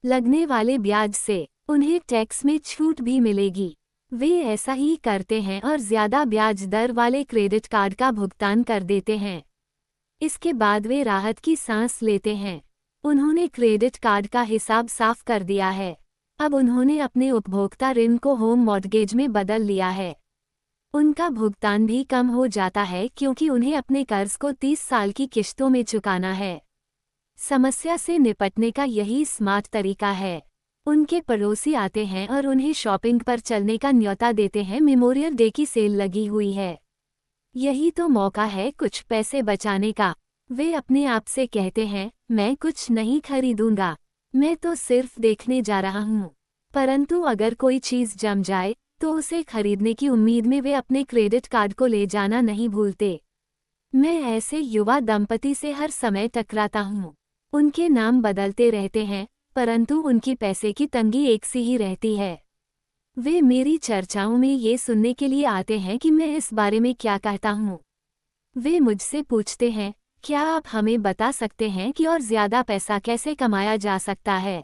लगने वाले ब्याज से उन्हें टैक्स में छूट भी मिलेगी। वे ऐसा ही करते हैं और ज्यादा ब्याज दर वाले क्रेडिट कार्ड का भुगतान कर देते हैं। इसके बाद वे राहत की सांस लेते हैं। उन्होंने क्रेडिट कार्ड का हिसाब साफ कर दिया है। अब उन्होंने अपने उपभोक्ता ऋण को होम मॉर्गेज में बदल लिया है। उनका भुगतान भी कम हो जाता है क्योंकि उन्हें अपने कर्ज को 30 साल की किश्तों में चुकाना है। समस्या से निपटने का यही स्मार्ट तरीका है। उनके पड़ोसी आते हैं और उन्हें शॉपिंग पर चलने का न्योता देते हैं। मेमोरियल डे की सेल लगी हुई है, यही तो मौका है कुछ पैसे बचाने का। वे अपने आप से कहते हैं, मैं कुछ नहीं खरीदूंगा, मैं तो सिर्फ देखने जा रहा हूँ। परंतु अगर कोई चीज़ जम जाए तो उसे खरीदने की उम्मीद में वे अपने क्रेडिट कार्ड को ले जाना नहीं भूलते। मैं ऐसे युवा दंपति से हर समय टकराता हूँ। उनके नाम बदलते रहते हैं, परंतु उनकी पैसे की तंगी एक सी ही रहती है। वे मेरी चर्चाओं में ये सुनने के लिए आते हैं कि मैं इस बारे में क्या कहता हूँ। वे मुझसे पूछते हैं, क्या आप हमें बता सकते हैं कि और ज़्यादा पैसा कैसे कमाया जा सकता है?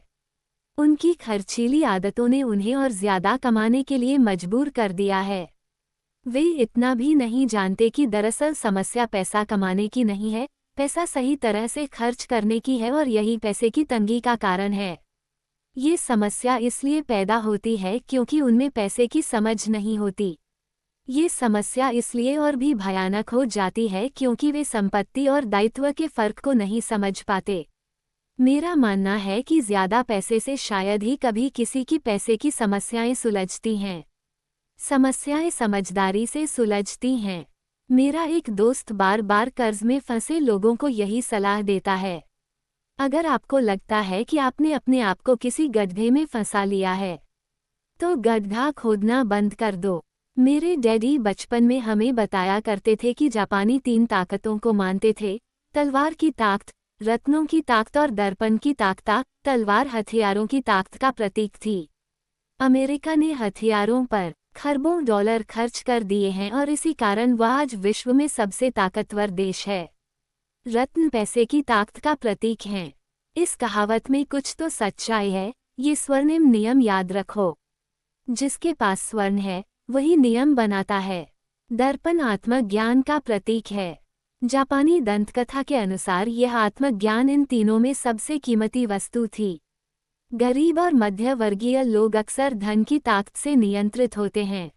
उनकी खर्चीली आदतों ने उन्हें और ज़्यादा कमाने के लिए मजबूर कर दिया है। वे इतना भी नहीं जानते कि दरअसल समस्या पैसा कमाने की नहीं है, पैसा सही तरह से खर्च करने की है, और यही पैसे की तंगी का कारण है। ये समस्या इसलिए पैदा होती है क्योंकि उनमें पैसे की समझ नहीं होती। ये समस्या इसलिए और भी भयानक हो जाती है क्योंकि वे संपत्ति और दायित्व के फर्क को नहीं समझ पाते। मेरा मानना है कि ज़्यादा पैसे से शायद ही कभी किसी की पैसे की समस्याएं सुलझती हैं। समस्याएं समझदारी से सुलझती हैं। मेरा एक दोस्त बार बार कर्ज में फंसे लोगों को यही सलाह देता है, अगर आपको लगता है कि आपने अपने आप को किसी गड्ढे में फंसा लिया है, तो गड्ढा खोदना बंद कर दो। मेरे डैडी बचपन में हमें बताया करते थे कि जापानी 3 ताकतों को मानते थे: तलवार की ताकत, रत्नों की ताकत और दर्पण की ताकत। तलवार हथियारों की ताकत का प्रतीक थी। अमेरिका ने हथियारों पर खरबों डॉलर खर्च कर दिए हैं और इसी कारण वह आज विश्व में सबसे ताकतवर देश है। रत्न पैसे की ताकत का प्रतीक हैं। इस कहावत में कुछ तो सच्चाई है। ये स्वर्णिम नियम याद रखो, जिसके पास स्वर्ण है वही नियम बनाता है। दर्पण आत्मज्ञान का प्रतीक है। जापानी दंतकथा के अनुसार यह आत्मज्ञान इन तीनों में सबसे कीमती वस्तु थी। गरीब और मध्य वर्गीय लोग अक्सर धन की ताकत से नियंत्रित होते हैं।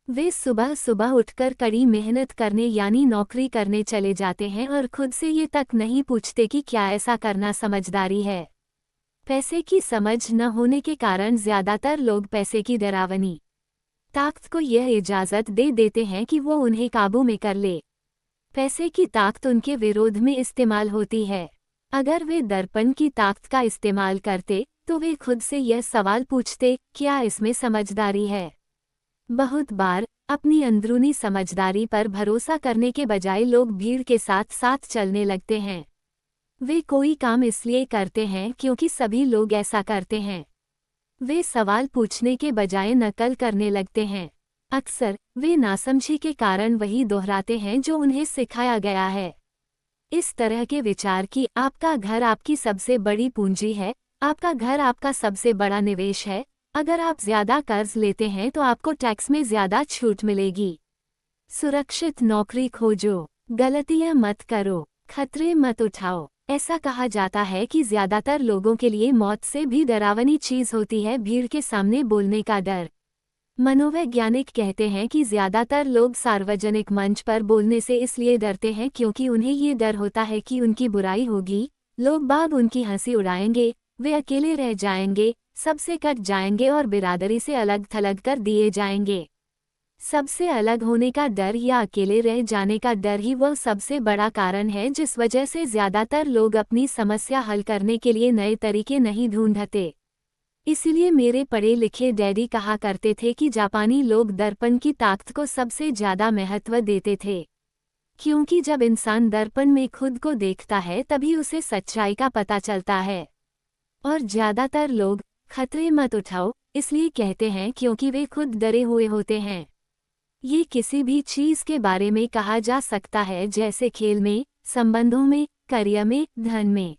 वे सुबह सुबह उठकर कड़ी मेहनत करने यानी नौकरी करने चले जाते हैं और खुद से ये तक नहीं पूछते कि क्या ऐसा करना समझदारी है। पैसे की समझ न होने के कारण ज़्यादातर लोग पैसे की डरावनी ताकत को यह इजाज़त दे देते हैं कि वो उन्हें काबू में कर ले। पैसे की ताकत उनके विरोध में इस्तेमाल होती है। अगर वे दर्पण की ताकत का इस्तेमाल करते तो वे खुद से यह सवाल पूछते, क्या इसमें समझदारी है? बहुत बार अपनी अंदरूनी समझदारी पर भरोसा करने के बजाय लोग भीड़ के साथ साथ चलने लगते हैं। वे कोई काम इसलिए करते हैं क्योंकि सभी लोग ऐसा करते हैं। वे सवाल पूछने के बजाय नकल करने लगते हैं। अक्सर वे नासमझी के कारण वही दोहराते हैं जो उन्हें सिखाया गया है। इस तरह के विचार कि आपका घर आपकी सबसे बड़ी पूंजी है, आपका घर आपका सबसे बड़ा निवेश है, अगर आप ज़्यादा कर्ज लेते हैं तो आपको टैक्स में ज़्यादा छूट मिलेगी। सुरक्षित नौकरी खोजो, गलतियां मत करो, खतरे मत उठाओ। ऐसा कहा जाता है कि ज़्यादातर लोगों के लिए मौत से भी डरावनी चीज़ होती है भीड़ के सामने बोलने का डर। मनोवैज्ञानिक कहते हैं कि ज़्यादातर लोग सार्वजनिक मंच पर बोलने से इसलिए डरते हैं क्योंकि उन्हें ये डर होता है कि उनकी बुराई होगी, लोग बाग उनकी हंसी उड़ाएंगे, वे अकेले रह जाएंगे, सबसे कट जाएंगे और बिरादरी से अलग थलग कर दिए जाएंगे। सबसे अलग होने का डर या अकेले रह जाने का डर ही वह सबसे बड़ा कारण है जिस वजह से ज़्यादातर लोग अपनी समस्या हल करने के लिए नए तरीके नहीं ढूंढते। इसलिए मेरे पढ़े लिखे डैडी कहा करते थे कि जापानी लोग दर्पण की ताकत को सबसे ज़्यादा महत्व देते थे, क्योंकि जब इंसान दर्पण में खुद को देखता है तभी उसे सच्चाई का पता चलता है। और ज़्यादातर लोग खतरे मत उठाओ इसलिए कहते हैं क्योंकि वे खुद डरे हुए होते हैं। ये किसी भी चीज़ के बारे में कहा जा सकता है, जैसे खेल में, संबंधों में, करियर में, धन में।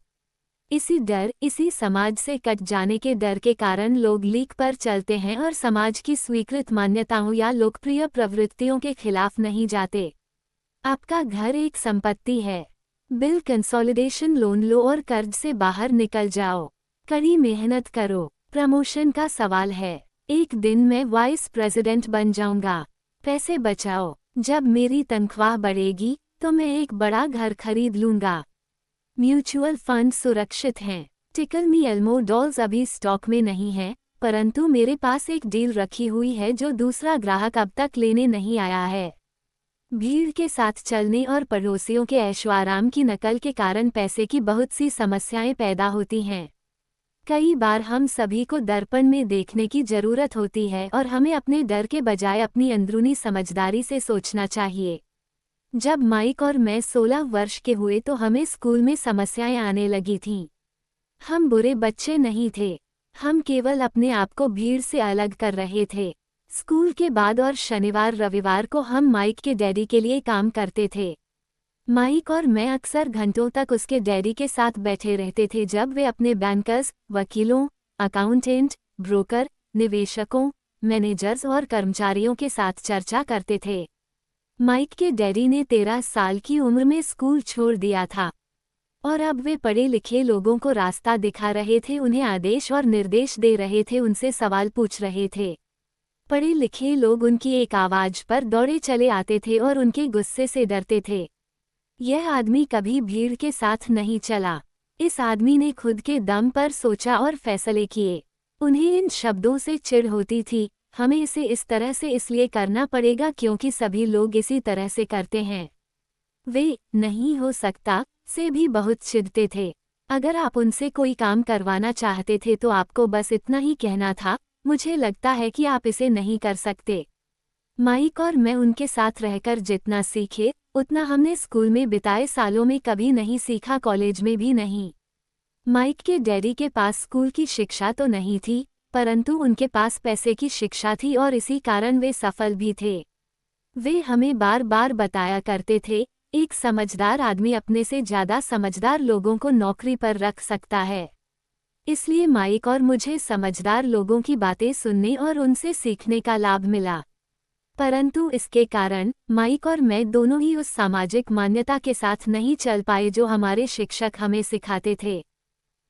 इसी समाज से कट जाने के डर के कारण लोग लीक पर चलते हैं और समाज की स्वीकृत मान्यताओं या लोकप्रिय प्रवृत्तियों के खिलाफ नहीं जाते। आपका घर एक संपत्ति है, बिल कंसोलिडेशन लोन लो और कर्ज से बाहर निकल जाओ। कड़ी मेहनत करो। प्रमोशन का सवाल है। एक दिन मैं वाइस प्रेसिडेंट बन जाऊंगा। पैसे बचाओ। जब मेरी तनख्वाह बढ़ेगी तो मैं एक बड़ा घर खरीद लूंगा। म्यूचुअल फंड सुरक्षित हैं। टिकल मी एल्मो डॉल्स अभी स्टॉक में नहीं है, परंतु मेरे पास एक डील रखी हुई है जो दूसरा ग्राहक अब तक लेने नहीं आया है। भीड़ के साथ चलने और पड़ोसियों के ऐशोआराम की नकल के कारण पैसे की बहुत सी समस्याएं पैदा होती हैं। कई बार हम सभी को दर्पण में देखने की जरूरत होती है और हमें अपने डर के बजाय अपनी अंदरूनी समझदारी से सोचना चाहिए। जब माइक और मैं 16 वर्ष के हुए तो हमें स्कूल में समस्याएं आने लगी थीं। हम बुरे बच्चे नहीं थे, हम केवल अपने आप को भीड़ से अलग कर रहे थे। स्कूल के बाद और शनिवार रविवार को हम माइक के डैडी के लिए काम करते थे। माइक और मैं अक्सर घंटों तक उसके डैडी के साथ बैठे रहते थे जब वे अपने बैंकर्स, वकीलों, अकाउंटेंट, ब्रोकर, निवेशकों, मैनेजर्स और कर्मचारियों के साथ चर्चा करते थे। माइक के डैडी ने 13 साल की उम्र में स्कूल छोड़ दिया था और अब वे पढ़े लिखे लोगों को रास्ता दिखा रहे थे, उन्हें आदेश और निर्देश दे रहे थे, उनसे सवाल पूछ रहे थे। पढ़े लिखे लोग उनकी एक आवाज पर दौड़े चले आते थे और उनके गुस्से से डरते थे। यह आदमी कभी भीड़ के साथ नहीं चला। इस आदमी ने खुद के दम पर सोचा और फैसले किए। उन्हें इन शब्दों से चिढ़ होती थी, हमें इसे इस तरह से इसलिए करना पड़ेगा क्योंकि सभी लोग इसी तरह से करते हैं। वे नहीं हो सकता से भी बहुत चिढ़ते थे। अगर आप उनसे कोई काम करवाना चाहते थे तो आपको बस इतना ही कहना था, मुझे लगता है कि आप इसे नहीं कर सकते। माइक और मैं उनके साथ रहकर जितना सीखे उतना हमने स्कूल में बिताए सालों में कभी नहीं सीखा, कॉलेज में भी नहीं। माइक के डैडी के पास स्कूल की शिक्षा तो नहीं थी, परंतु उनके पास पैसे की शिक्षा थी और इसी कारण वे सफल भी थे। वे हमें बार बार बताया करते थे, एक समझदार आदमी अपने से ज्यादा समझदार लोगों को नौकरी पर रख सकता है। इसलिए माइक और मुझे समझदार लोगों की बातें सुनने और उनसे सीखने का लाभ मिला। परंतु इसके कारण माइक और मैं दोनों ही उस सामाजिक मान्यता के साथ नहीं चल पाए जो हमारे शिक्षक हमें सिखाते थे,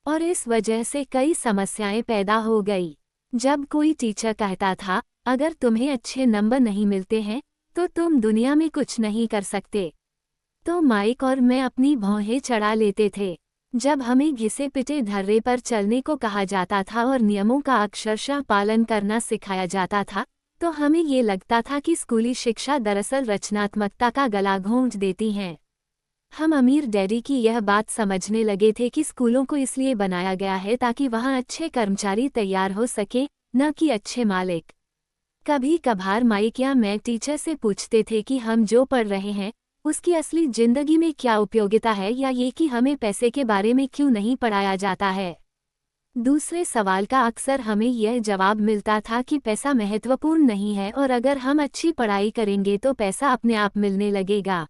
और इस वजह से कई समस्याएं पैदा हो गई। जब कोई टीचर कहता था, अगर तुम्हें अच्छे नंबर नहीं मिलते हैं तो तुम दुनिया में कुछ नहीं कर सकते, तो माइक और मैं अपनी भौहें चढ़ा लेते थे। जब हमें घिसे पिटे धर्रे पर चलने को कहा जाता था और नियमों का अक्षरशः पालन करना सिखाया जाता था, तो हमें ये लगता था कि स्कूली शिक्षा दरअसल रचनात्मकता का गला घोंट देती हैं। हम अमीर डैडी की यह बात समझने लगे थे कि स्कूलों को इसलिए बनाया गया है ताकि वहाँ अच्छे कर्मचारी तैयार हो सके, न कि अच्छे मालिक। कभी कभार माइक या मैं टीचर से पूछते थे कि हम जो पढ़ रहे हैं उसकी असली जिंदगी में क्या उपयोगिता है, या ये कि हमें पैसे के बारे में क्यों नहीं पढ़ाया जाता है। दूसरे सवाल का अक्सर हमें यह जवाब मिलता था कि पैसा महत्वपूर्ण नहीं है और अगर हम अच्छी पढ़ाई करेंगे तो पैसा अपने आप मिलने लगेगा।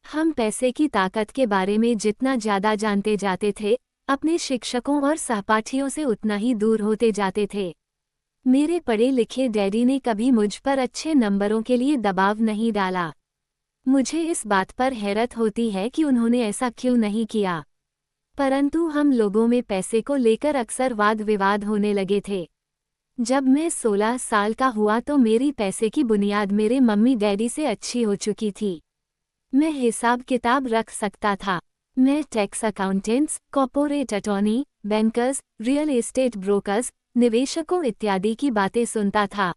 हम पैसे की ताकत के बारे में जितना ज़्यादा जानते जाते थे, अपने शिक्षकों और सहपाठियों से उतना ही दूर होते जाते थे। मेरे पढ़े लिखे डैडी ने कभी मुझ पर अच्छे नंबरों के लिए दबाव नहीं डाला। मुझे इस बात पर हैरत होती है कि उन्होंने ऐसा क्यों नहीं किया। परंतु हम लोगों में पैसे को लेकर अक्सर वाद विवाद होने लगे थे। जब मैं 16 साल का हुआ तो मेरी पैसे की बुनियाद मेरे मम्मी डैडी से अच्छी हो चुकी थी। मैं हिसाब किताब रख सकता था। मैं tax accountants, corporate attorney, bankers, real estate brokers, निवेशकों इत्यादि की बातें सुनता था।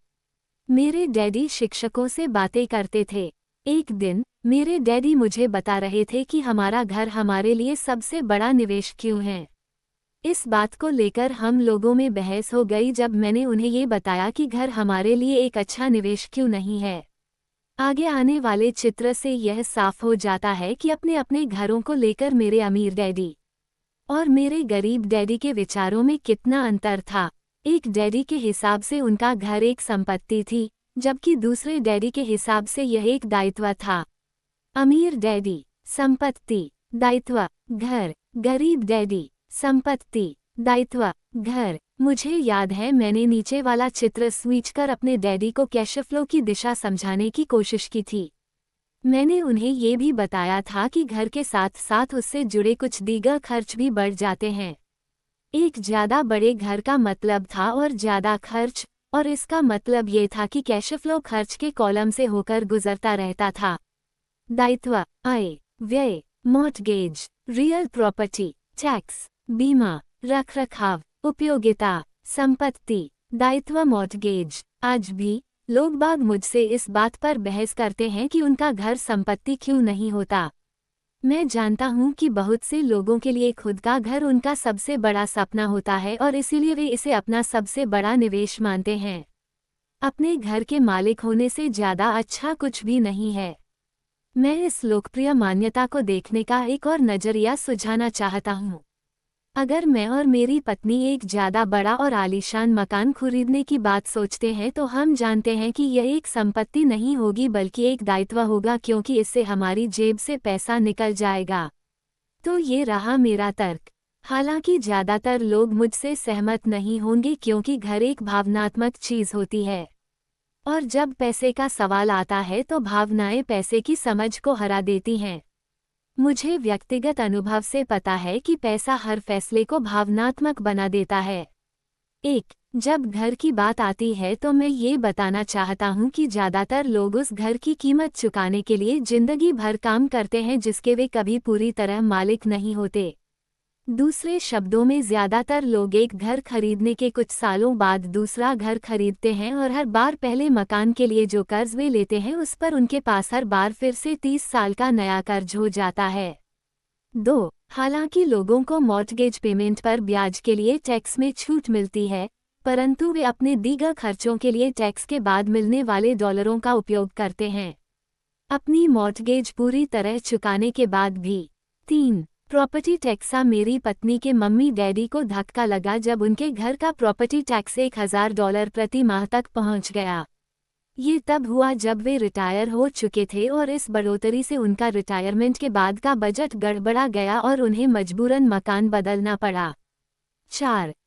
मेरे डैडी शिक्षकों से बातें करते थे। एक दिन मेरे डैडी मुझे बता रहे थे कि हमारा घर हमारे लिए सबसे बड़ा निवेश क्यों है। इस बात को लेकर हम लोगों में बहस हो गई जब मैंने उन्हें ये बताया कि घर हमारे लिए एक अच्छा निवेश क्यों नहीं है। आगे आने वाले चित्र से यह साफ हो जाता है कि अपने अपने घरों को लेकर मेरे अमीर डैडी और मेरे गरीब डैडी के विचारों में कितना अंतर था। एक डैडी के हिसाब से उनका घर एक संपत्ति थी, जबकि दूसरे डैडी के हिसाब से यह एक दायित्व था। अमीर डैडी संपत्ति, दायित्व, घर। गरीब डैडी संपत्ति, दायित्व, घर। मुझे याद है मैंने नीचे वाला चित्र स्विच कर अपने डैडी को कैश फ्लो की दिशा समझाने की कोशिश की थी। मैंने उन्हें ये भी बताया था कि घर के साथ साथ उससे जुड़े कुछ दीगर खर्च भी बढ़ जाते हैं। एक ज़्यादा बड़े घर का मतलब था और ज़्यादा खर्च, और इसका मतलब ये था कि कैश फ्लो खर्च के कॉलम से होकर गुजरता रहता था। दायित्व, आय, व्यय, मॉर्टगेज, रियल प्रॉपर्टी, टैक्स, बीमा, रखरखाव, उपयोगिता, संपत्ति, दायित्व, मॉर्टगेज। आज भी लोग बाग मुझसे इस बात पर बहस करते हैं कि उनका घर संपत्ति क्यों नहीं होता। मैं जानता हूँ कि बहुत से लोगों के लिए खुद का घर उनका सबसे बड़ा सपना होता है और इसीलिए वे इसे अपना सबसे बड़ा निवेश मानते हैं। अपने घर के मालिक होने से ज़्यादा अच्छा कुछ भी नहीं है। मैं इस लोकप्रिय मान्यता को देखने का एक और नज़रिया सुझाना चाहता हूँ। अगर मैं और मेरी पत्नी एक ज़्यादा बड़ा और आलीशान मकान खरीदने की बात सोचते हैं तो हम जानते हैं कि यह एक संपत्ति नहीं होगी बल्कि एक दायित्व होगा, क्योंकि इससे हमारी जेब से पैसा निकल जाएगा। तो ये रहा मेरा तर्क। हालांकि ज़्यादातर लोग मुझसे सहमत नहीं होंगे, क्योंकि घर एक भावनात्मक चीज़ होती है और जब पैसे का सवाल आता है तो भावनाएं पैसे की समझ को हरा देती हैं। मुझे व्यक्तिगत अनुभव से पता है कि पैसा हर फैसले को भावनात्मक बना देता है। जब घर की बात आती है तो मैं ये बताना चाहता हूँ कि ज़्यादातर लोग उस घर की कीमत चुकाने के लिए जिंदगी भर काम करते हैं जिसके वे कभी पूरी तरह मालिक नहीं होते। दूसरे शब्दों में, ज़्यादातर लोग एक घर खरीदने के कुछ सालों बाद दूसरा घर खरीदते हैं और हर बार पहले मकान के लिए जो कर्ज वे लेते हैं उस पर उनके पास हर बार फिर से 30 साल का नया कर्ज हो जाता है। हालांकि लोगों को मॉर्टगेज पेमेंट पर ब्याज के लिए टैक्स में छूट मिलती है, परंतु वे अपने दीगर खर्चों के लिए टैक्स के बाद मिलने वाले डॉलरों का उपयोग करते हैं अपनी मॉर्टगेज पूरी तरह चुकाने के बाद भी। Property tax. मेरी पत्नी के मम्मी डैडी को धक्का लगा जब उनके घर का प्रॉपर्टी टैक्स $1000 प्रति माह तक पहुंच गया। ये तब हुआ जब वे रिटायर हो चुके थे और इस बढ़ोतरी से उनका रिटायरमेंट के बाद का बजट गड़बड़ा गया और उन्हें मजबूरन मकान बदलना पड़ा।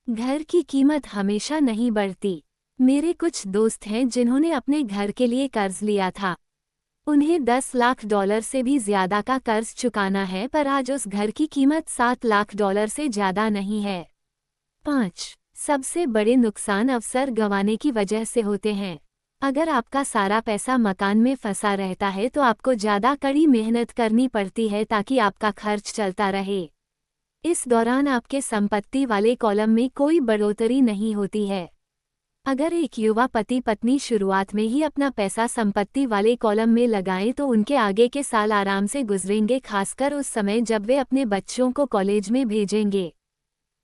घर की कीमत हमेशा नहीं बढ़ती। मेरे कुछ दोस्त हैं जिन्होंने अपने घर के लिए कर्ज लिया था। उन्हें $10 लाख से भी ज्यादा का कर्ज चुकाना है, पर आज उस घर की कीमत $7 लाख से ज्यादा नहीं है। सबसे बड़े नुकसान अवसर गंवाने की वजह से होते हैं। अगर आपका सारा पैसा मकान में फंसा रहता है तो आपको ज्यादा कड़ी मेहनत करनी पड़ती है ताकि आपका खर्च चलता रहे। इस दौरान आपके संपत्ति वाले कॉलम में कोई बढ़ोतरी नहीं होती है। अगर एक युवा पति पत्नी शुरुआत में ही अपना पैसा संपत्ति वाले कॉलम में लगाएं तो उनके आगे के साल आराम से गुजरेंगे, खासकर उस समय जब वे अपने बच्चों को कॉलेज में भेजेंगे।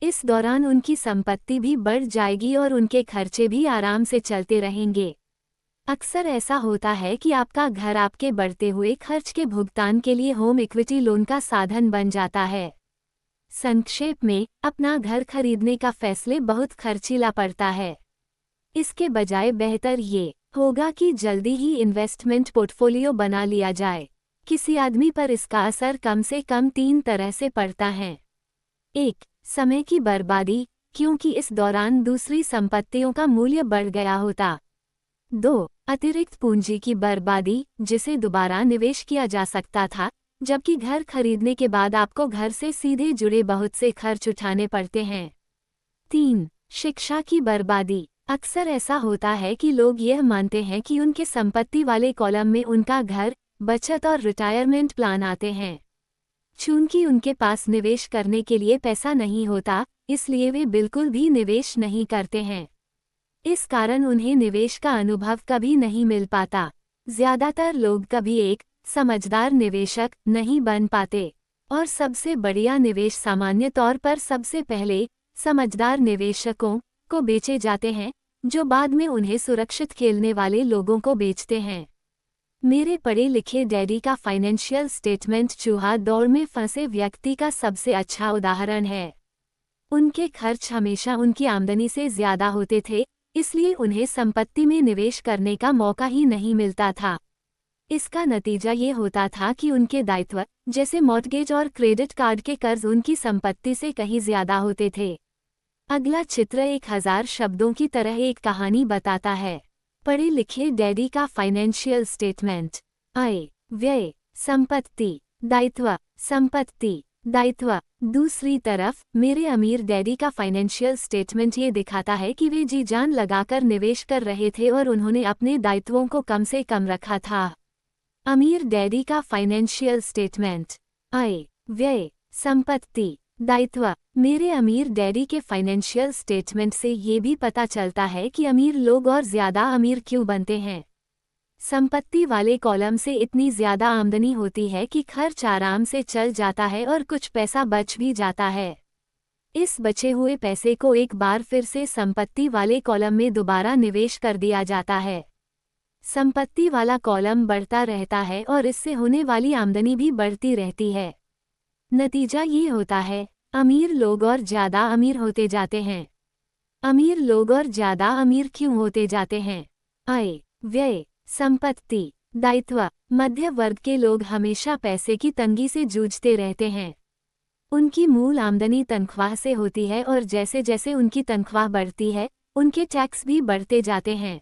इस दौरान उनकी संपत्ति भी बढ़ जाएगी और उनके खर्चे भी आराम से चलते रहेंगे। अक्सर ऐसा होता है कि आपका घर आपके बढ़ते हुए खर्च के भुगतान के लिए होम इक्विटी लोन का साधन बन जाता है। संक्षेप में, अपना घर खरीदने का फैसले बहुत खर्चीला पड़ता है। इसके बजाय बेहतर ये होगा कि जल्दी ही इन्वेस्टमेंट पोर्टफोलियो बना लिया जाए। किसी आदमी पर इसका असर कम से कम 3 तरह से पड़ता है। समय की बर्बादी, क्योंकि इस दौरान दूसरी संपत्तियों का मूल्य बढ़ गया होता। अतिरिक्त पूंजी की बर्बादी, जिसे दोबारा निवेश किया जा सकता था, जबकि घर खरीदने के बाद आपको घर से सीधे जुड़े बहुत से खर्च उठाने पड़ते हैं। शिक्षा की बर्बादी। अक्सर ऐसा होता है कि लोग यह मानते हैं कि उनके संपत्ति वाले कॉलम में उनका घर, बचत और रिटायरमेंट प्लान आते हैं। चूंकि उनके पास निवेश करने के लिए पैसा नहीं होता, इसलिए वे बिल्कुल भी निवेश नहीं करते हैं। इस कारण उन्हें निवेश का अनुभव कभी नहीं मिल पाता। ज्यादातर लोग कभी एक समझदार निवेशक नहीं बन पाते, और सबसे बढ़िया निवेश सामान्य तौर पर सबसे पहले समझदार निवेशकों को बेचे जाते हैं, जो बाद में उन्हें सुरक्षित खेलने वाले लोगों को बेचते हैं। मेरे पढ़े लिखे डैडी का फाइनेंशियल स्टेटमेंट चूहा दौड़ में फंसे व्यक्ति का सबसे अच्छा उदाहरण है। उनके खर्च हमेशा उनकी आमदनी से ज्यादा होते थे, इसलिए उन्हें संपत्ति में निवेश करने का मौका ही नहीं मिलता था। इसका नतीजा ये होता था कि उनके दायित्व, जैसे मॉर्टगेज और क्रेडिट कार्ड के कर्ज, उनकी संपत्ति से कहीं ज्यादा होते थे। अगला चित्र 1000 शब्दों की तरह एक कहानी बताता है। पढ़े लिखे डैडी का फाइनेंशियल स्टेटमेंट। आय, व्यय, संपत्ति, दायित्व, संपत्ति, दायित्व। दूसरी तरफ मेरे अमीर डैडी का फाइनेंशियल स्टेटमेंट ये दिखाता है कि वे जी जान लगाकर निवेश कर रहे थे और उन्होंने अपने दायित्वों को कम से कम रखा था। अमीर डैडी का फाइनेंशियल स्टेटमेंट। आय, व्यय, संपत्ति, दायित्व। मेरे अमीर डैडी के फाइनेंशियल स्टेटमेंट से ये भी पता चलता है कि अमीर लोग और ज्यादा अमीर क्यों बनते हैं। संपत्ति वाले कॉलम से इतनी ज्यादा आमदनी होती है कि खर्च आराम से चल जाता है और कुछ पैसा बच भी जाता है। इस बचे हुए पैसे को एक बार फिर से संपत्ति वाले कॉलम में दोबारा निवेश कर दिया जाता है। संपत्ति वाला कॉलम बढ़ता रहता है और इससे होने वाली आमदनी भी बढ़ती रहती है। नतीजा ये होता है, अमीर लोग और ज्यादा अमीर होते जाते हैं। अमीर लोग और ज्यादा अमीर क्यों होते जाते हैं? आय, व्यय, संपत्ति, दायित्व। मध्य वर्ग के लोग हमेशा पैसे की तंगी से जूझते रहते हैं। उनकी मूल आमदनी तनख्वाह से होती है और जैसे जैसे उनकी तनख्वाह बढ़ती है, उनके टैक्स भी बढ़ते जाते हैं।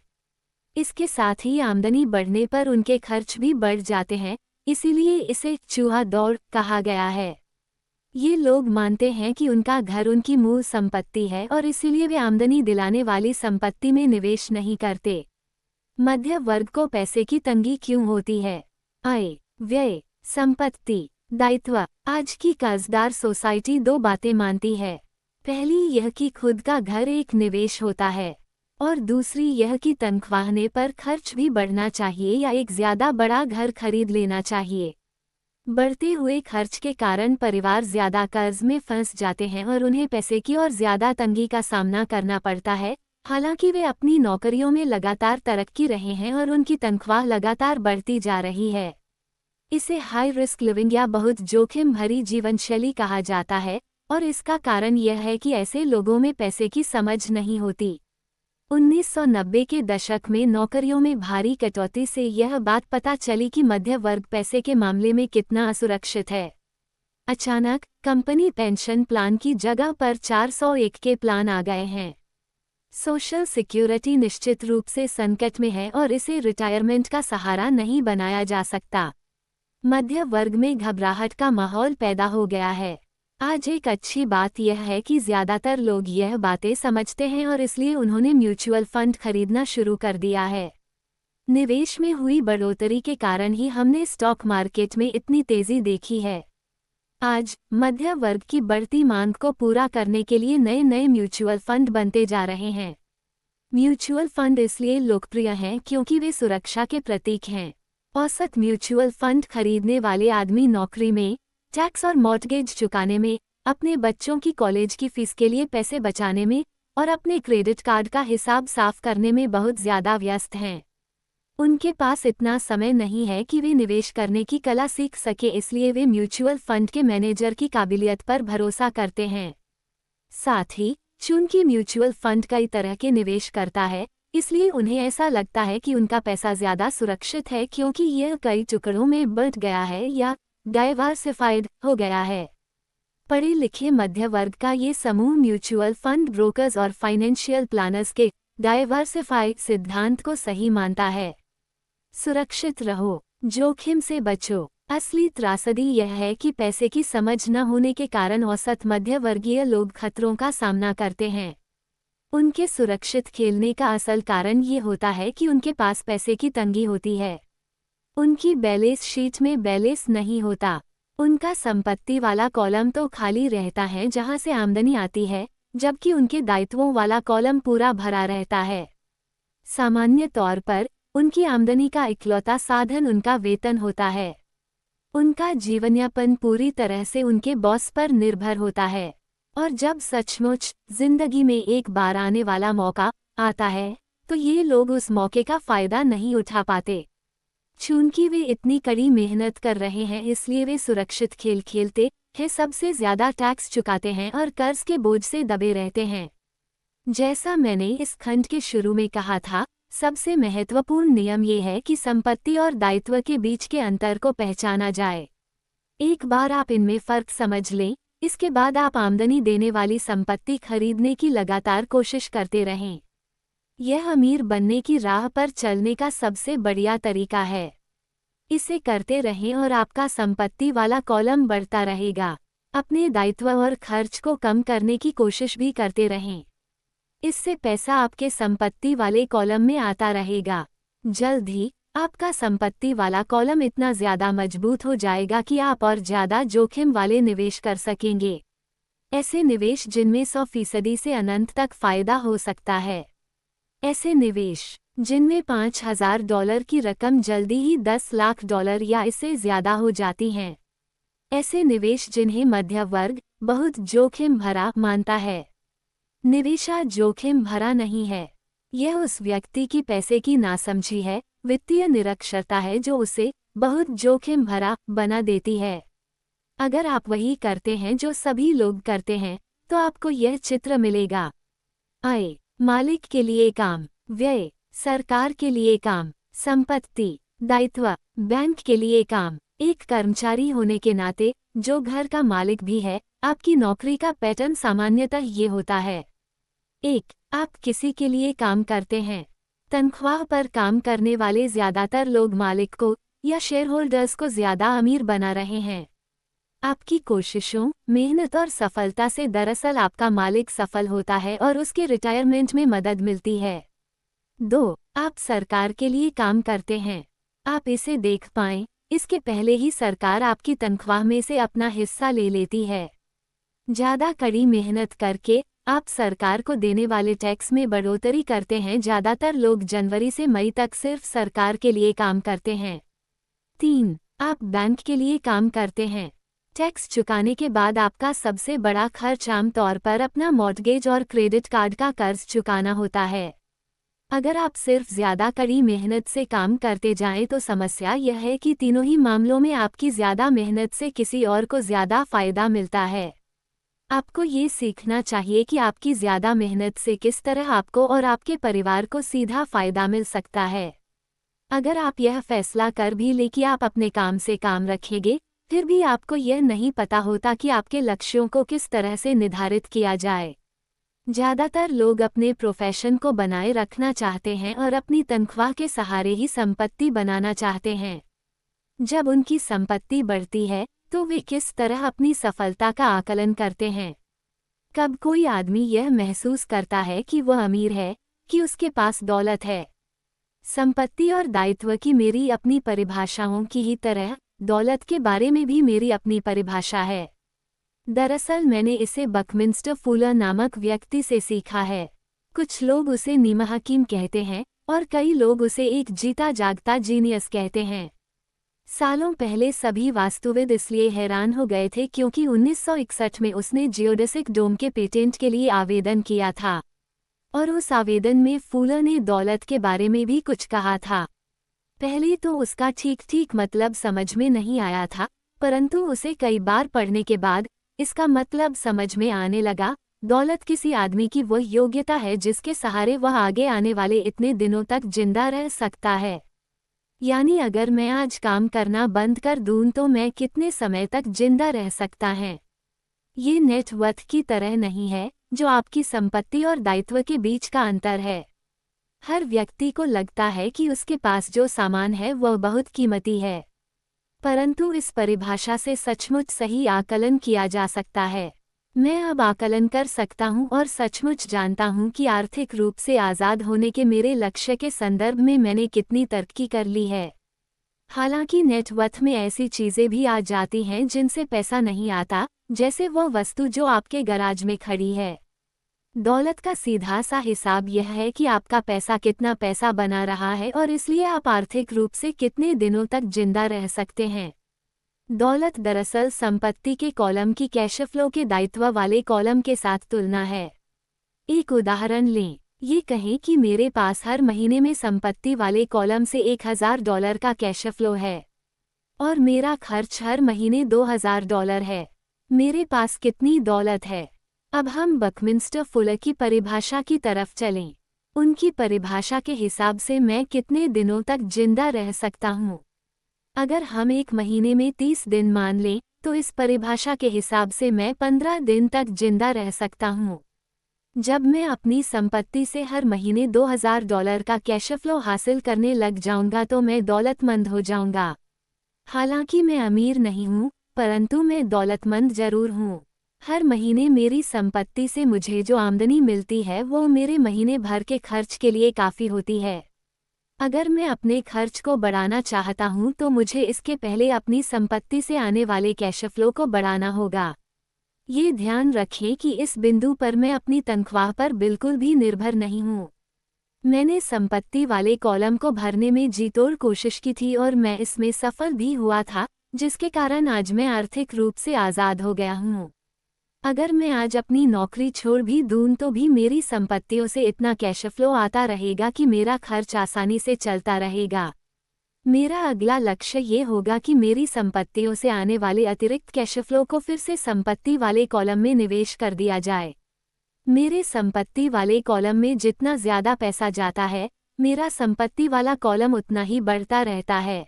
इसके साथ ही आमदनी बढ़ने पर उनके खर्च भी बढ़ जाते हैं, इसीलिए इसे चूहा दौड़ कहा गया है। ये लोग मानते हैं कि उनका घर उनकी मूल संपत्ति है और इसीलिए वे आमदनी दिलाने वाली संपत्ति में निवेश नहीं करते। मध्य वर्ग को पैसे की तंगी क्यों होती है? आय, व्यय, संपत्ति, दायित्व। आज की कर्जदार सोसाइटी दो बातें मानती है। पहली यह कि खुद का घर एक निवेश होता है और दूसरी यह कि तनख्वाहने पर खर्च भी बढ़ना चाहिए या एक ज्यादा बड़ा घर खरीद लेना चाहिए। बढ़ते हुए खर्च के कारण परिवार ज्यादा कर्ज में फंस जाते हैं और उन्हें पैसे की और ज्यादा तंगी का सामना करना पड़ता है, हालांकि वे अपनी नौकरियों में लगातार तरक्की रहे हैं और उनकी तनख्वाह लगातार बढ़ती जा रही है। इसे हाई रिस्क लिविंग या बहुत जोखिम भरी जीवनशैली कहा जाता है और इसका कारण यह है कि ऐसे लोगों में पैसे की समझ नहीं होती। 1990 के दशक में नौकरियों में भारी कटौती से यह बात पता चली कि मध्य वर्ग पैसे के मामले में कितना असुरक्षित है। अचानक कंपनी पेंशन प्लान की जगह पर 401 के प्लान आ गए हैं। सोशल सिक्योरिटी निश्चित रूप से संकट में है और इसे रिटायरमेंट का सहारा नहीं बनाया जा सकता। मध्य वर्ग में घबराहट का माहौल पैदा हो गया है। आज एक अच्छी बात यह है कि ज्यादातर लोग यह बातें समझते हैं और इसलिए उन्होंने म्यूचुअल फंड खरीदना शुरू कर दिया है। निवेश में हुई बढ़ोतरी के कारण ही हमने स्टॉक मार्केट में इतनी तेजी देखी है। आज मध्य वर्ग की बढ़ती मांग को पूरा करने के लिए नए नए म्यूचुअल फंड बनते जा रहे हैं। म्यूचुअल फंड इसलिए लोकप्रिय हैं क्योंकि वे सुरक्षा के प्रतीक हैं। औसत म्यूचुअल फंड खरीदने वाले आदमी नौकरी में, टैक्स और मॉर्टगेज चुकाने में, अपने बच्चों की कॉलेज की फीस के लिए पैसे बचाने में और अपने क्रेडिट कार्ड का हिसाब साफ करने में बहुत ज्यादा व्यस्त हैं। उनके पास इतना समय नहीं है कि वे निवेश करने की कला सीख सके, इसलिए वे म्यूचुअल फंड के मैनेजर की काबिलियत पर भरोसा करते हैं। साथ ही चूंकि म्यूचुअल फंड कई तरह के निवेश करता है, इसलिए उन्हें ऐसा लगता है कि उनका पैसा ज्यादा सुरक्षित है क्योंकि यह कई टुकड़ों में बंट गया है या डाइवर्सिफाइड हो गया है। पढ़े लिखे मध्य वर्ग का ये समूह म्यूचुअल फंड ब्रोकर्स और फाइनेंशियल प्लानर्स के डाइवर्सिफाइड सिद्धांत को सही मानता है। सुरक्षित रहो, जोखिम से बचो। असली त्रासदी यह है कि पैसे की समझ न होने के कारण औसत मध्य वर्गीय लोग खतरों का सामना करते हैं। उनके सुरक्षित खेलने का असल कारण ये होता है कि उनके पास पैसे की तंगी होती है। उनकी बैलेंस शीट में बैलेंस नहीं होता। उनका संपत्ति वाला कॉलम तो खाली रहता है जहां से आमदनी आती है, जबकि उनके दायित्वों वाला कॉलम पूरा भरा रहता है। सामान्य तौर पर उनकी आमदनी का इकलौता साधन उनका वेतन होता है। उनका जीवनयापन पूरी तरह से उनके बॉस पर निर्भर होता है और जब सचमुच जिंदगी में एक बार आने वाला मौका आता है तो ये लोग उस मौके का फायदा नहीं उठा पाते। चूंकि वे इतनी कड़ी मेहनत कर रहे हैं, इसलिए वे सुरक्षित खेल खेलते हैं, सबसे ज्यादा टैक्स चुकाते हैं और कर्ज के बोझ से दबे रहते हैं। जैसा मैंने इस खंड के शुरू में कहा था, सबसे महत्वपूर्ण नियम ये है कि संपत्ति और दायित्व के बीच के अंतर को पहचाना जाए। एक बार आप इनमें फर्क समझ लें, इसके बाद आप आमदनी देने वाली संपत्ति खरीदने की लगातार कोशिश करते रहें। यह अमीर बनने की राह पर चलने का सबसे बढ़िया तरीका है। इसे करते रहें और आपका संपत्ति वाला कॉलम बढ़ता रहेगा। अपने दायित्व और खर्च को कम करने की कोशिश भी करते रहें। इससे पैसा आपके संपत्ति वाले कॉलम में आता रहेगा। जल्द ही आपका संपत्ति वाला कॉलम इतना ज्यादा मजबूत हो जाएगा कि आप और ज्यादा जोखिम वाले निवेश कर सकेंगे। ऐसे निवेश जिनमें 100% से अनंत तक फायदा हो सकता है। ऐसे निवेश जिनमें $5,000 की रकम जल्दी ही $10 लाख या इससे ज्यादा हो जाती हैं। ऐसे निवेश जिन्हें मध्य वर्ग बहुत जोखिम भरा मानता है। निवेशा जोखिम भरा नहीं है। यह उस व्यक्ति की पैसे की नासमझी है, वित्तीय निरक्षरता है जो उसे बहुत जोखिम भरा बना देती है। अगर आप वही करते हैं जो सभी लोग करते हैं, तो आपको यह चित्र मिलेगा। आय, मालिक के लिए काम, व्यय, सरकार के लिए काम, संपत्ति, दायित्व, बैंक के लिए काम। एक कर्मचारी होने के नाते जो घर का मालिक भी है, आपकी नौकरी का पैटर्न सामान्यतः ये होता है। 1. आप किसी के लिए काम करते हैं। तनख्वाह पर काम करने वाले ज्यादातर लोग मालिक को या शेयरहोल्डर्स को ज्यादा अमीर बना रहे हैं। आपकी कोशिशों, मेहनत और सफलता से दरअसल आपका मालिक सफल होता है और उसके रिटायरमेंट में मदद मिलती है। 2. आप सरकार के लिए काम करते हैं। आप इसे देख पाएं, इसके पहले ही सरकार आपकी तनख्वाह में से अपना हिस्सा ले लेती है। ज्यादा कड़ी मेहनत करके आप सरकार को देने वाले टैक्स में बढ़ोतरी करते हैं। ज्यादातर लोग जनवरी से मई तक सिर्फ सरकार के लिए काम करते हैं। 3. आप बैंक के लिए काम करते हैं। टैक्स चुकाने के बाद आपका सबसे बड़ा खर्च आमतौर पर अपना मॉर्टगेज और क्रेडिट कार्ड का कर्ज चुकाना होता है। अगर आप सिर्फ ज्यादा कड़ी मेहनत से काम करते जाएं तो समस्या यह है कि तीनों ही मामलों में आपकी ज्यादा मेहनत से किसी और को ज्यादा फायदा मिलता है। आपको ये सीखना चाहिए कि आपकी ज्यादा मेहनत से किस तरह आपको और आपके परिवार को सीधा फायदा मिल सकता है। अगर आप यह फैसला कर भी लें कि आप अपने काम से काम रखेंगे, फिर भी आपको यह नहीं पता होता कि आपके लक्ष्यों को किस तरह से निर्धारित किया जाए। ज्यादातर लोग अपने प्रोफेशन को बनाए रखना चाहते हैं और अपनी तनख्वाह के सहारे ही संपत्ति बनाना चाहते हैं। जब उनकी संपत्ति बढ़ती है, तो वे किस तरह अपनी सफलता का आकलन करते हैं। कब कोई आदमी यह महसूस करता है कि वह अमीर है, कि उसके पास दौलत है। संपत्ति और दायित्व की मेरी अपनी परिभाषाओं की ही तरह दौलत के बारे में भी मेरी अपनी परिभाषा है। दरअसल मैंने इसे बकमिंस्टर फुलर नामक व्यक्ति से सीखा है। कुछ लोग उसे नीम हकीम कहते हैं और कई लोग उसे एक जीता जागता जीनियस कहते हैं। सालों पहले सभी वास्तुविद इसलिए हैरान हो गए थे क्योंकि 1961 में उसने जियोडेसिक डोम के पेटेंट के लिए आवेदन किया था, और उस आवेदन में फुलर ने दौलत के बारे में भी कुछ कहा था। पहले तो उसका ठीक मतलब समझ में नहीं आया था, परंतु उसे कई बार पढ़ने के बाद इसका मतलब समझ में आने लगा। दौलत किसी आदमी की वह योग्यता है जिसके सहारे वह आगे आने वाले इतने दिनों तक जिंदा रह सकता है। यानी अगर मैं आज काम करना बंद कर दूं तो मैं कितने समय तक जिंदा रह सकता है। ये नेटवर्थ की तरह नहीं है, जो आपकी संपत्ति और दायित्व के बीच का अंतर है। हर व्यक्ति को लगता है कि उसके पास जो सामान है वह बहुत कीमती है, परंतु इस परिभाषा से सचमुच सही आकलन किया जा सकता है। मैं अब आकलन कर सकता हूं और सचमुच जानता हूं कि आर्थिक रूप से आज़ाद होने के मेरे लक्ष्य के संदर्भ में मैंने कितनी तरक्की कर ली है। हालांकि नेटवर्थ में ऐसी चीज़ें भी आ जाती हैं जिनसे पैसा नहीं आता, जैसे वह वस्तु जो आपके गराज में खड़ी है। दौलत का सीधा सा हिसाब यह है कि आपका पैसा कितना पैसा बना रहा है और इसलिए आप आर्थिक रूप से कितने दिनों तक जिंदा रह सकते हैं। दौलत दरअसल संपत्ति के कॉलम की कैश फ्लो के दायित्व वाले कॉलम के साथ तुलना है। एक उदाहरण लें, ये कहें कि मेरे पास हर महीने में संपत्ति वाले कॉलम से $1,000 का कैश फ्लो है और मेरा खर्च हर महीने $2,000 है। मेरे पास कितनी दौलत है? अब हम बकमिंस्टर फुलर की परिभाषा की तरफ चलें। उनकी परिभाषा के हिसाब से मैं कितने दिनों तक जिंदा रह सकता हूँ? अगर हम एक महीने में 30 दिन मान लें, तो इस परिभाषा के हिसाब से मैं 15 दिन तक जिंदा रह सकता हूँ। जब मैं अपनी संपत्ति से हर महीने $2,000 का कैश फ्लो हासिल करने लग जाऊंगा तो मैं दौलतमंद हो जाऊंगा। हालांकि मैं अमीर नहीं हूँ, परंतु मैं दौलतमंद जरूर हूँ। हर महीने मेरी संपत्ति से मुझे जो आमदनी मिलती है वो मेरे महीने भर के खर्च के लिए काफ़ी होती है। अगर मैं अपने खर्च को बढ़ाना चाहता हूँ तो मुझे इसके पहले अपनी संपत्ति से आने वाले कैश फ्लो को बढ़ाना होगा। ये ध्यान रखें कि इस बिंदु पर मैं अपनी तनख्वाह पर बिल्कुल भी निर्भर नहीं हूँ। मैंने संपत्ति वाले कॉलम को भरने में जीतोड़ कोशिश की थी और मैं इसमें सफल भी हुआ था, जिसके कारण आज मैं आर्थिक रूप से आज़ाद हो गया हूँ। अगर मैं आज अपनी नौकरी छोड़ भी दूँ तो भी मेरी संपत्तियों से इतना कैश फ्लो आता रहेगा कि मेरा खर्च आसानी से चलता रहेगा। मेरा अगला लक्ष्य ये होगा कि मेरी संपत्तियों से आने वाले अतिरिक्त कैश फ्लो को फिर से संपत्ति वाले कॉलम में निवेश कर दिया जाए। मेरे संपत्ति वाले कॉलम में जितना ज़्यादा पैसा जाता है, मेरा संपत्ति वाला कॉलम उतना ही बढ़ता रहता है।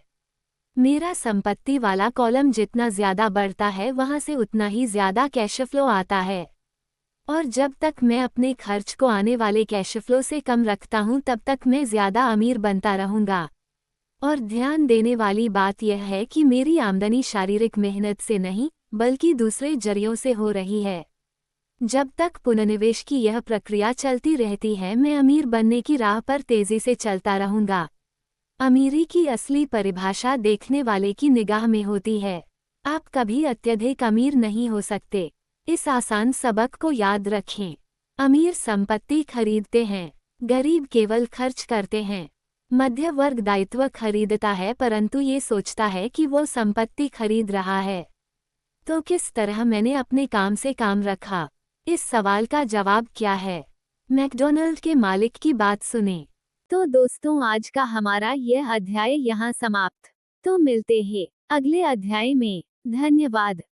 मेरा संपत्ति वाला कॉलम जितना ज़्यादा बढ़ता है वहाँ से उतना ही ज़्यादा कैश फ्लो आता है। और जब तक मैं अपने खर्च को आने वाले कैश फ्लो से कम रखता हूँ तब तक मैं ज़्यादा अमीर बनता रहूँगा। और ध्यान देने वाली बात यह है कि मेरी आमदनी शारीरिक मेहनत से नहीं, बल्कि दूसरे जरियों से हो रही है। जब तक पुनर्निवेश की यह प्रक्रिया चलती रहती है मैं अमीर बनने की राह पर तेजी से चलता रहूँगा। अमीरी की असली परिभाषा देखने वाले की निगाह में होती है। आप कभी अत्यधिक अमीर नहीं हो सकते। इस आसान सबक को याद रखें। अमीर संपत्ति खरीदते हैं, गरीब केवल खर्च करते हैं। मध्य वर्ग दायित्व खरीदता है परंतु ये सोचता है कि वो संपत्ति खरीद रहा है। तो किस तरह मैंने अपने काम से काम रखा? इस सवाल का जवाब क्या है? मैकडॉनल्ड के मालिक की बात सुने। तो दोस्तों आज का हमारा यह अध्याय यहाँ समाप्त। तो मिलते हैं अगले अध्याय में। धन्यवाद।